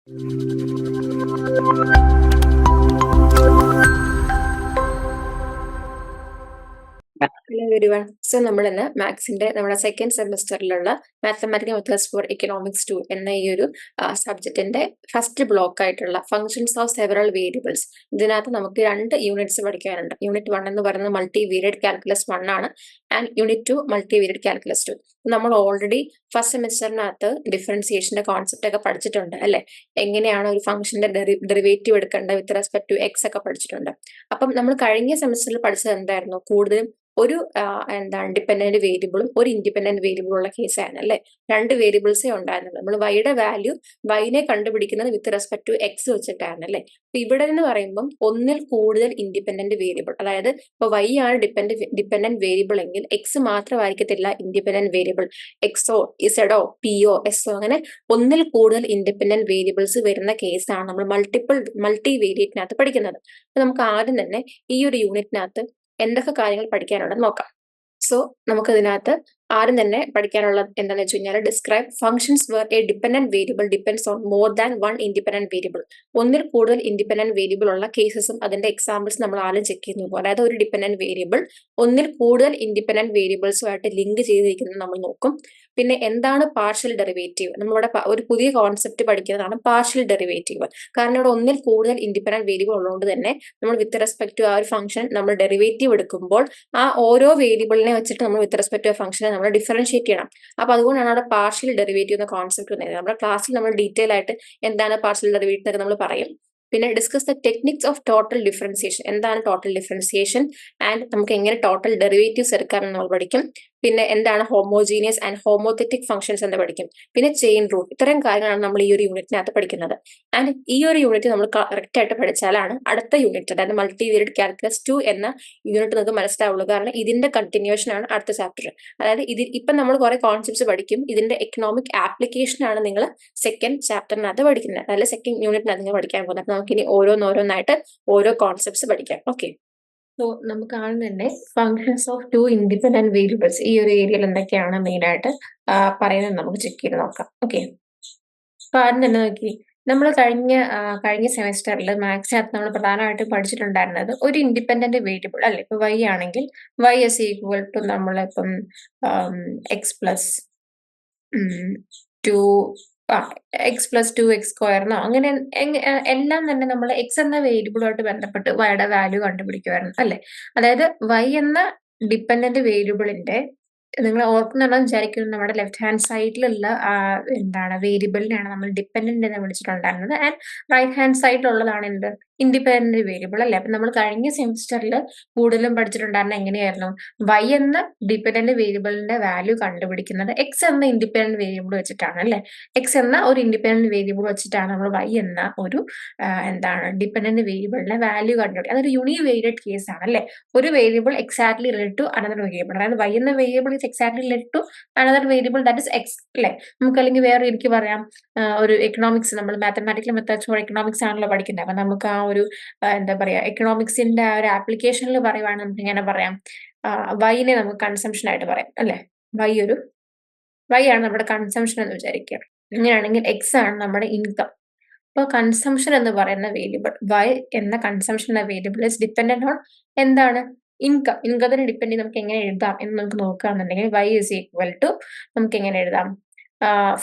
Hello everyone. So നമ്മൾ ഇന്ന് മാത്സിന്റെ നമ്മുടെ സെക്കൻഡ് സെമിസ്റ്ററിലുള്ള മാത്തമാറ്റിക്കൽ മെത്തേഡ്സ് ഫോർ എക്കണോമിക്സ് 2 എന്ന ഈ ഒരു സബ്ജക്റ്റിന്റെ ഫസ്റ്റ് ബ്ലോക്ക് ആയിട്ടുള്ള ഫംഗ്ഷൻസ് ഓഫ് സെവറൽ വേരിയബിൾസ്. ഇതിനകത്ത് നമുക്ക് രണ്ട് യൂണിറ്റ്സ് പഠിക്കാനുണ്ട്. യൂണിറ്റ് 1 എന്ന് പറയുന്നത് മൾട്ടി വേരിയഡ് കാൽക്കുലസ് 1 ആണ്, and unit 2 multi varied calculus 2. നമ്മൾ ഓൾറെഡി ഫസ്റ്റ് സെമിസ്റ്ററിനകത്ത് ഡിഫറൻസിയേഷന്റെ കോൺസെപ്റ്റ് ഒക്കെ പഠിച്ചിട്ടുണ്ട് അല്ലെ. എങ്ങനെയാണ് ഒരു ഫംഗ്ഷന്റെ ഡെറിവേറ്റീവ് എടുക്കേണ്ടത് വിത്ത് റെസ്പെക്ട് ടു എക്സ് ഒക്കെ പഠിച്ചിട്ടുണ്ട്. അപ്പം നമ്മൾ കഴിഞ്ഞ സെമിസ്റ്ററിൽ പഠിച്ചത് എന്തായിരുന്നു? കൂടുതലും ഒരു ഡിപെൻഡന്റ് വേരിയബിളും ഒരു ഇൻഡിപെൻഡന്റ് വേരിയബിളും ഉള്ള കേസാണ് അല്ലെ. രണ്ട് വേരിയബിൾസേ ഉണ്ടായിരുന്നുള്ളൂ. നമ്മൾ വൈയുടെ വാല്യൂ വൈനെ കണ്ടുപിടിക്കുന്നത് വിത്ത് റെസ്പെക്ട് ടു എക്സ് വെച്ചിട്ടാണ് അല്ലെ. അപ്പൊ ഇവിടെ എന്ന് പറയുമ്പോൾ ഒന്നിൽ കൂടുതൽ ഇൻഡിപെൻഡന്റ് വേരിയബിൾ, അതായത് ഇപ്പൊ വൈ ആണ് ഡിപെൻഡന്റ് വേരിയബിൾ എങ്കിൽ എക്സ് മാത്രമായിരിക്കത്തില്ല ഇൻഡിപെൻഡന്റ് വേരിയബിൾ. എക്സോ ഇസഡോ പിയോ എസ്ഒ അങ്ങനെ ഒന്നിൽ കൂടുതൽ ഇൻഡിപെൻഡന്റ് വേരിയബിൾസ് വരുന്ന കേസാണ് നമ്മൾ മൾട്ടി വേരിയറ്റിനകത്ത് പഠിക്കുന്നത്. അപ്പൊ നമുക്ക് ആദ്യം തന്നെ ഈ ഒരു യൂണിറ്റിനകത്ത് എന്തൊക്കെ കാര്യങ്ങൾ പഠിക്കാനുണ്ടെന്ന് നോക്കാം. സോ നമുക്ക് ഇതിനകത്ത് ആദ്യം തന്നെ പഠിക്കാനുള്ളത് എന്താണെന്ന് വെച്ച് കഴിഞ്ഞാൽ describe functions where a dependent variable depends on more than one independent variable. ഒന്നിൽ കൂടുതൽ ഇൻഡിപെൻഡന്റ് വേരിയബിൾ ഉള്ള കേസസും അതിന്റെ എക്സാമ്പിൾസ് നമ്മൾ ആദ്യം ചെക്ക് ചെയ്യുന്നു. അതായത് ഒരു ഡിപെൻഡന്റ് വേരിയബിൾ ഒന്നിൽ കൂടുതൽ ഇൻഡിപെൻഡന്റ് വേരിയബിൾസുമായിട്ട് ലിങ്ക് ചെയ്തിരിക്കുന്നത് നമ്മൾ നോക്കും. പിന്നെ എന്താണ് പാർഷ്യൽ ഡെറിവേറ്റീവ്? നമ്മളിവിടെ ഒരു പുതിയ കോൺസെപ്റ്റ് പഠിക്കുന്നതാണ് പാർഷ്യൽ ഡെറിവേറ്റീവ്. കാരണം ഇവിടെ ഒന്നിൽ കൂടുതൽ ഇൻഡിപെൻഡന്റ് വേരിയബിൾ ഉള്ളതുകൊണ്ട് തന്നെ നമ്മൾ വിത്ത് റെസ്പെക്ട് ടു ആ ഒരു ഫംഗ്ഷൻ നമ്മൾ ഡെറിവേറ്റീവ് എടുക്കുമ്പോൾ ആ ഓരോ വേരിയബിളിനെ വെച്ചിട്ട് നമ്മൾ വിത്ത് റെസ്പെക്ട് ടു ഫംഗ്ഷനെ നമ്മൾ ഡിഫറൻഷിയേറ്റ് ചെയ്യണം. അപ്പൊ അതുകൊണ്ടാണ് അവിടെ പാർഷ്യൽ ഡെറിവേറ്റീവ് എന്ന കോൺസെപ്റ്റ് വന്നത്. നമ്മുടെ ക്ലാസ്സിൽ നമ്മൾ ഡീറ്റെയിൽ ആയിട്ട് എന്താണ് പാർഷ്യൽ ഡെറിവേറ്റീവ് എന്നൊക്കെ നമ്മൾ പറയും. പിന്നെ discuss the techniques of total differentiation. എന്താണ് ടോട്ടൽ ഡിഫറൻസിയേഷൻ ആൻഡ് നമുക്ക് എങ്ങനെ ടോട്ടൽ ഡെറിവേറ്റീവ്സ് എടുക്കാമെന്ന് നമ്മൾ പഠിക്കും. പിന്നെ എന്താണ് ഹോമോജീനിയസ് ആൻഡ് ഹോമോതെറ്റിക് ഫംഗ്ഷൻസ് എന്ന് പഠിക്കും. പിന്നെ ചെയിൻ റൂൾ. ഇത്തരം കാര്യങ്ങളാണ് നമ്മൾ ഈ ഒരു യൂണിറ്റിനകത്ത് പഠിക്കുന്നത്. ആൻഡ് ഈ ഒരു യൂണിറ്റ് നമ്മൾ കറക്റ്റ് ആയിട്ട് പഠിച്ചാലാണ് അടുത്ത യൂണിറ്റ്, അതായത് മൾട്ടി വേരിയഡ് കാൽക്കുലസ് 2 എന്ന യൂണിറ്റ് നമുക്ക് മനസ്സിലാവുള്ളൂ. കാരണം ഇതിന്റെ കണ്ടിന്യൂഷൻ ആണ് അടുത്ത ചാപ്റ്റർ. അതായത് ഇപ്പം നമ്മൾ കുറെ കോൺസെപ്റ്റ്സ് പഠിക്കും. ഇതിന്റെ എക്കണോമിക് ആപ്ലിക്കേഷൻ ആണ് നിങ്ങൾ സെക്കൻഡ് ചാപ്റ്ററിനകത്ത് പഠിക്കുന്നത്, അതായത് സെക്കൻഡ് യൂണിറ്റിനകത്ത് നിങ്ങൾ പഠിക്കാൻ പോകുന്നത്. അപ്പൊ നമുക്ക് ഇനി ഓരോന്നോരോന്നായിട്ട് ഓരോ കോൺസെപ്റ്റ്സ് പഠിക്കാം. ഓക്കെ, സോ നമുക്ക് ആദ്യം തന്നെ functions of two independent variables ഈ ഒരു ഏരിയയിൽ എന്തൊക്കെയാണ് മെയിൻ ആയിട്ട് പറയുന്നത് നമുക്ക് ചെക്ക് ചെയ്ത് നോക്കാം. ഓക്കെ, അപ്പൊ ആദ്യം തന്നെ നോക്കി, നമ്മൾ കഴിഞ്ഞ സെമിസ്റ്ററിൽ മാത്സിനകത്ത് നമ്മൾ പ്രധാനമായിട്ടും പഠിച്ചിട്ടുണ്ടായിരുന്നത് ഒരു ഇൻഡിപെൻഡന്റ് വേരിയബിൾ അല്ലെ. ഇപ്പൊ വൈ ആണെങ്കിൽ വൈ ഇസ് ഈക്വൽ ടു നമ്മളിപ്പം X plus two X plus 2x² അങ്ങനെ എല്ലാം തന്നെ നമ്മൾ എക്സ് എന്ന വേരിയബിളുമായിട്ട് ബന്ധപ്പെട്ട് വൈയുടെ വാല്യൂ കണ്ടുപിടിക്കുമായിരുന്നു അല്ലെ. അതായത് വൈ എന്ന ഡിപെൻഡന്റ് വേരിയബിളിന്റെ, നിങ്ങൾ ഓർക്കുന്നുണ്ടെന്ന് വിചാരിക്കുന്നു, നമ്മുടെ ലെഫ്റ്റ് ഹാൻഡ് സൈഡിലുള്ള വേരിയബിളിനെയാണ് നമ്മൾ ഡിപെൻഡന്റ് എന്ന് വിളിച്ചിട്ടുണ്ടായിരുന്നത്. ആൻഡ് റൈറ്റ് ഹാൻഡ് സൈഡിലുള്ളതാണ് എന്ത്, ഇൻഡിപെൻഡന്റ് വേരിയബിൾ അല്ലെ. അപ്പൊ നമ്മൾ കഴിഞ്ഞ സെമിസ്റ്ററിൽ കൂടുതലും പഠിച്ചിട്ടുണ്ടായിരുന്നത് എങ്ങനെയായിരുന്നു? വൈ എന്ന ഡിപെൻഡന്റ് വേരിയബിളിന്റെ വാല്യൂ കണ്ടുപിടിക്കുന്നത് എക്സ് എന്ന ഇൻഡിപെൻഡന്റ് വേരിയബിൾ വെച്ചിട്ടാണ് അല്ലെ. എക്സ് എന്ന ഒരു ഇൻഡിപെൻഡന്റ് വേരിയബിൾ വെച്ചിട്ടാണ് നമ്മൾ വൈ എന്ന ഒരു ഡിപെൻഡന്റ് വേരിയബിളിന്റെ വാല്യൂ കണ്ടുപിടിക്കുക. അതൊരു യൂണിവേരിയഡ് കേസ് ആണ് അല്ലെ. ഒരു variable exactly relate to another variable, അതായത് വൈ എന്ന variable is exactly relate to another variable that is X അല്ലെ. നമുക്ക് അല്ലെങ്കിൽ വേറെ എനിക്ക് പറയാം, ഒരു എക്കണോമിക്സ്, നമ്മൾ മാത്തമാറ്റിക്കൽ മെത്തേഡ്സ് ഫോർ എക്കണോമിക്സ് ആണല്ലോ പഠിക്കുന്നത്. അപ്പൊ നമുക്ക് ആ ഒരു എന്താ പറയാ, എക്കണോമിക്സിന്റെ ആ ഒരു ആപ്ലിക്കേഷനിൽ പറയുവാണെങ്കിൽ നമുക്ക് ഇങ്ങനെ പറയാം, വൈനെ നമുക്ക് കൺസംഷൻ ആയിട്ട് പറയാം അല്ലെ. വൈ ആണ് നമ്മുടെ കൺസംഷൻ എന്ന് വിചാരിക്കുക. അങ്ങനെയാണെങ്കിൽ എക്സ് ആണ് നമ്മുടെ ഇൻകം. അപ്പോൾ കൺസംഷൻ എന്ന് പറയുന്ന വേരിയബിൾ, വൈ എന്ന കൺസംഷൻ എന്ന വേരിയബിൾ ഇസ് ഡിപെൻഡന്റ് ഓൺ എന്താണ്, ഇൻകം. ഇൻകത്തിനെ ഡിപെൻഡ് ചെയ്ത് നമുക്ക് എങ്ങനെ എഴുതാം എന്ന് നമുക്ക് നോക്കുകയാണെന്നുണ്ടെങ്കിൽ വൈ ഇസ് ഈക്വൽ ടു നമുക്ക് എങ്ങനെ എഴുതാം,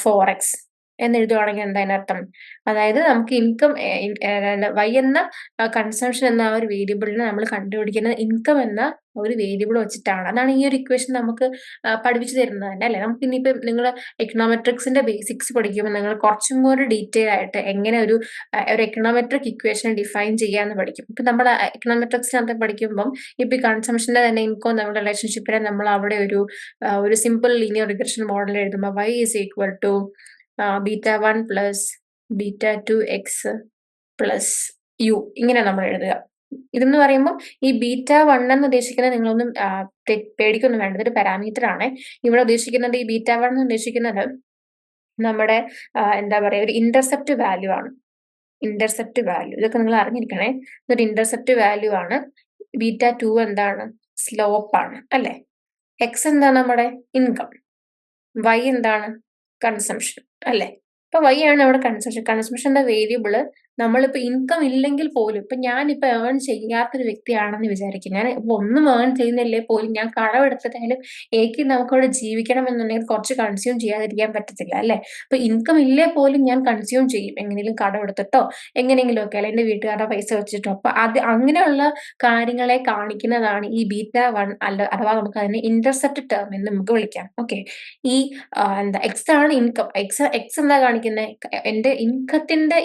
4x എന്ന് എഴുതുവാണെങ്കിൽ എന്താ അതിനർത്ഥം? അതായത് നമുക്ക് ഇൻകം വൈ എന്ന കൺസംഷൻ എന്ന ആ ഒരു വേരിയബിളിനെ നമ്മൾ കണ്ടുപിടിക്കുന്നത് ഇൻകം എന്ന ഒരു വേരിയബിൾ വെച്ചിട്ടാണ്. അതാണ് ഈ ഒരു ഇക്വേഷൻ നമുക്ക് പഠിപ്പിച്ചു തരുന്നത് തന്നെ അല്ലെ. നമുക്ക് ഇനിയിപ്പം നിങ്ങൾ എക്കണോമെട്രിക്സിന്റെ ബേസിക്സ് പഠിക്കുമ്പോൾ നിങ്ങൾ കുറച്ചും കൂടി ഡീറ്റെയിൽ ആയിട്ട് എങ്ങനെ ഒരു എക്കണോമെട്രിക് ഇക്വേഷൻ ഡിഫൈൻ ചെയ്യാന്ന് പഠിക്കും. ഇപ്പൊ നമ്മൾ എക്കണോമെട്രിക്സിനകത്ത് പഠിക്കുമ്പം ഇപ്പൊ ഈ കൺസംഷന്റെ തന്നെ ഇൻകം നമ്മുടെ റിലേഷൻഷിപ്പിനെ നമ്മൾ അവിടെ ഒരു സിമ്പിൾ ലീനിയർ റിഗ്രഷൻ മോഡൽ എഴുതുമ്പോൾ y is equal to β1 plus β2x plus u ഇങ്ങനെ നമ്മൾ എഴുതുക. ഇതെന്ന് പറയുമ്പോൾ ഈ β1 എന്ന് ഉദ്ദേശിക്കുന്നത് നിങ്ങളൊന്നും പേടിക്കൊന്നും വേണ്ട, ഇതൊരു പാരാമീറ്റർ ആണ്. ഇവിടെ ഉദ്ദേശിക്കുന്നത് ഈ β1 എന്ന് ഉദ്ദേശിക്കുന്നത് നമ്മുടെ എന്താ പറയാ, ഒരു ഇന്റർസെപ്റ്റ് വാല്യൂ ആണ്. ഇന്റർസെപ്റ്റ് വാല്യൂ ഇതൊക്കെ നിങ്ങൾ അറിഞ്ഞിരിക്കണേ. ഇതൊരു ഇന്റർസെപ്റ്റ് വാല്യൂ ആണ്. β2 എന്താണ്, സ്ലോപ്പ് ആണ് അല്ലെ. എക്സ് എന്താണ് നമ്മുടെ ഇൻകം, വൈ എന്താണ് കൺസംഷൻ അല്ലെ. ഇപ്പൊ വൈ ആണ് നമ്മുടെ കൺസംഷൻ. കൺസംഷന്റെ വേരിയബിള് നമ്മളിപ്പോ ഇൻകം ഇല്ലെങ്കിൽ പോലും ഇപ്പൊ ഞാനിപ്പോ ഏൺ ചെയ്യാത്തൊരു വ്യക്തിയാണെന്ന് വിചാരിക്കും. ഞാൻ ഇപ്പൊ ഒന്നും ഏൺ ചെയ്യുന്നില്ലേ പോലും ഞാൻ കടമെടുത്തിട്ടായാലും എനിക്ക് നമുക്കവിടെ ജീവിക്കണം എന്നുണ്ടെങ്കിൽ കുറച്ച് കൺസ്യൂം ചെയ്യാതിരിക്കാൻ പറ്റത്തില്ല അല്ലെ? അപ്പൊ ഇൻകം ഇല്ലേ പോലും ഞാൻ കൺസ്യൂം ചെയ്യും. എങ്ങനെയെങ്കിലും കടമെടുത്തിട്ടോ എങ്ങനെയെങ്കിലും ഒക്കെ അല്ലെ എന്റെ വീട്ടുകാരുടെ പൈസ വെച്ചിട്ടോ. അപ്പൊ അത് അങ്ങനെയുള്ള കാര്യങ്ങളെ കാണിക്കുന്നതാണ് ഈ β1 അഥവാ നമുക്ക് അതിനെ ഇന്റർസെപ്റ്റ് ടേം എന്ന് നമുക്ക് വിളിക്കാം. ഓക്കെ. ഈ എന്താ എക്സ് ആണ് ഇൻകം. എക്സ് എന്താ കാണിക്കുന്നത്? എന്റെ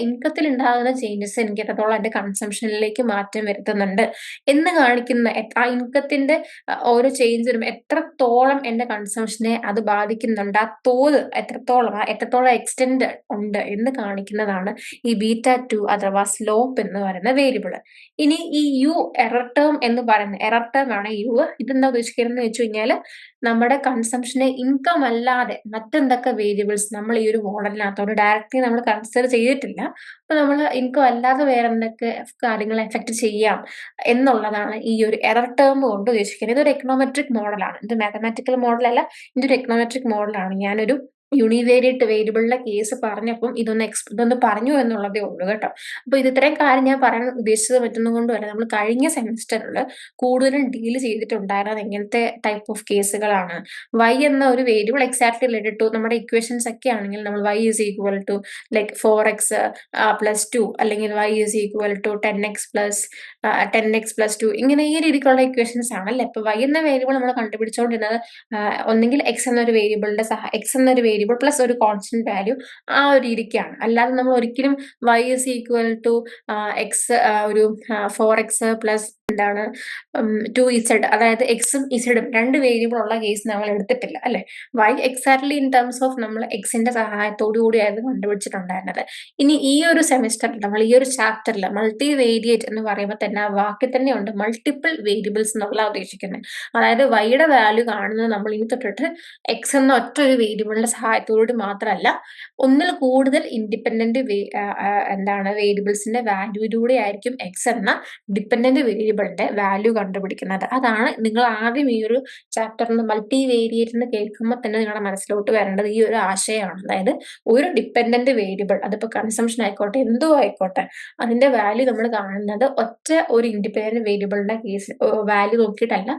ഇൻകത്തിൽ ഉണ്ടാകുന്ന ചേഞ്ചസ് എനിക്ക് എത്രത്തോളം എന്റെ കൺസംഷനിലേക്ക് മാറ്റം വരുത്തുന്നുണ്ട് എന്ന് കാണിക്കുന്ന ആ ഇൻകത്തിന്റെ ഓരോ ചേഞ്ച് വരുമ്പോൾ എത്രത്തോളം എന്റെ കൺസംഷനെ അത് ബാധിക്കുന്നുണ്ട്, ആ തോത് എത്രത്തോളം എക്സ്റ്റെൻഡ് ഉണ്ട് എന്ന് കാണിക്കുന്നതാണ് ഈ β2 അഥവാ സ്ലോപ്പ് എന്ന് പറയുന്ന വേരിയബിൾ. ഇനി ഈ യു എറർ ടേം എന്ന് പറയുന്ന എറർ ടേം ആണ് യു. ഇതെന്താ ഉദ്ദേശിക്കുന്നത് വെച്ച് കഴിഞ്ഞാൽ നമ്മുടെ കൺസംഷനെ ഇൻകം അല്ലാതെ മറ്റെന്തൊക്കെ വേരിയബിൾസ് നമ്മൾ ഈ ഒരു മോഡലിനകത്തോട് ഡയറക്റ്റ്ലി നമ്മൾ കൺസിഡർ ചെയ്തിട്ടില്ല, അപ്പൊ നമ്മൾ ഇൻകം അല്ലാതെ വേറെ എന്തൊക്കെ കാര്യങ്ങൾ എഫക്ട് ചെയ്യാം എന്നുള്ളതാണ് ഈ ഒരു എറർ ടേം കൊണ്ട് ഉദ്ദേശിക്കുന്നത്. ഇതൊരു എക്കണോമെട്രിക് മോഡലാണ്, ഇത് മാത്തമാറ്റിക്കൽ മോഡലല്ല, ഇതൊരു എക്കണോമെട്രിക് മോഡലാണ്. ഞാനൊരു യൂണിവേരിയറ്റ് വേരിയബിളിന്റെ കേസ് പറഞ്ഞപ്പം ഇതൊന്ന് പറഞ്ഞു എന്നുള്ളതേ ഉള്ളൂ കേട്ടോ. അപ്പൊ ഇത് ഇത്രയും കാര്യം ഞാൻ പറയാൻ ഉദ്ദേശിച്ചത് പറ്റുന്നത് കൊണ്ട് വരെ നമ്മൾ കഴിഞ്ഞ സെമിസ്റ്ററിൽ കൂടുതലും ഡീൽ ചെയ്തിട്ടുണ്ടായിരുന്നത് എങ്ങനത്തെ ടൈപ്പ് ഓഫ് കേസുകളാണ്. വൈ എന്ന ഒരു വേരിയബിൾ എക്സാക്ട്ലി റിലേറ്റഡ് ടു നമ്മുടെ ഇക്വേഷൻസ് ഒക്കെ ആണെങ്കിൽ നമ്മൾ Y is equal to like 4x plus 2 അല്ലെങ്കിൽ Y is equal to 10x plus 2 ഇങ്ങനെ ഈ രീതിക്കുള്ള ഇക്വേഷൻസ് ആണ് അല്ലെ. ഇപ്പൊ വൈ എന്ന വേരിയബിൾ നമ്മൾ കണ്ടുപിടിച്ചുകൊണ്ടിരുന്നത് ഒന്നെങ്കിൽ എക്സ് എന്നൊരു വേരിയബിളിന്റെ എക്സ് എന്നൊരു വേരിയബിൾ പ്ലസ് ഒരു കോൺസ്റ്റന്റ് വാല്യൂ ആ ഒരു രീതിക്കാണ്. അല്ലാതെ നമ്മൾ ഒരിക്കലും Y is equal to X ഒരു 4x പ്ലസ് എന്താണ് 2z അതായത് എക്സും ഇസഡും രണ്ട് വേരിയബിൾ ഉള്ള കേസ് നമ്മൾ എടുത്തിട്ടില്ല അല്ലെ. Y exactly in terms of നമ്മൾ എക്സിന്റെ സഹായത്തോടു കൂടിയായിരുന്നു കണ്ടുപിടിച്ചിട്ടുണ്ടായിരുന്നത്. ഇനി ഈ ഒരു സെമിസ്റ്ററിൽ നമ്മൾ ഈ ഒരു ചാപ്റ്ററിൽ മൾട്ടി വേരിയേറ്റ് എന്ന് പറയുമ്പോൾ തന്നെ ആ വാക്കിൽ തന്നെ ഉണ്ട് മൾട്ടിപ്പിൾ വേരിയബിൾസ് എന്നുള്ള ഉദ്ദേശിക്കുന്നത്. അതായത് വൈയുടെ വാല്യൂ കാണുന്നത് നമ്മൾ ഇനി തൊട്ടിട്ട് എക്സ് എന്ന ഒറ്റ ഒരു വേരിയബിളിന്റെ സഹായത്തോട് മാത്രമല്ല ഒന്നിൽ കൂടുതൽ ഇൻഡിപെൻഡന്റ് വേരിയബിൾസിന്റെ വാല്യൂയിലൂടെ ആയിരിക്കും എക്സ് എന്ന ഡിപെൻഡന്റ് വേരിയബിളിന്റെ വാല്യൂ കണ്ടുപിടിക്കുന്നത്. അതാണ് നിങ്ങൾ ആദ്യം ഈ ഒരു ചാപ്റ്ററിൽ മൾട്ടി വേരിയേറ്റ് എന്ന് കേൾക്കുമ്പോൾ തന്നെ നിങ്ങളുടെ മനസ്സിലോട്ട് വരേണ്ടത് ഈ ഒരു ആശയമാണ്. അതായത് ഒരു ഡിപെൻഡന്റ് വേരിയബിൾ അതിപ്പോ കൺസംഷൻ ആയിക്കോട്ടെ എന്തോ ആയിക്കോട്ടെ അതിന്റെ വാല്യൂ നമ്മൾ കാണുന്നത് ഒറ്റ ഒരു ഇൻഡിപെൻഡന്റ് വേരിയബിളിന്റെ കേസ് വാല്യൂ നോക്കിയിട്ടല്ല,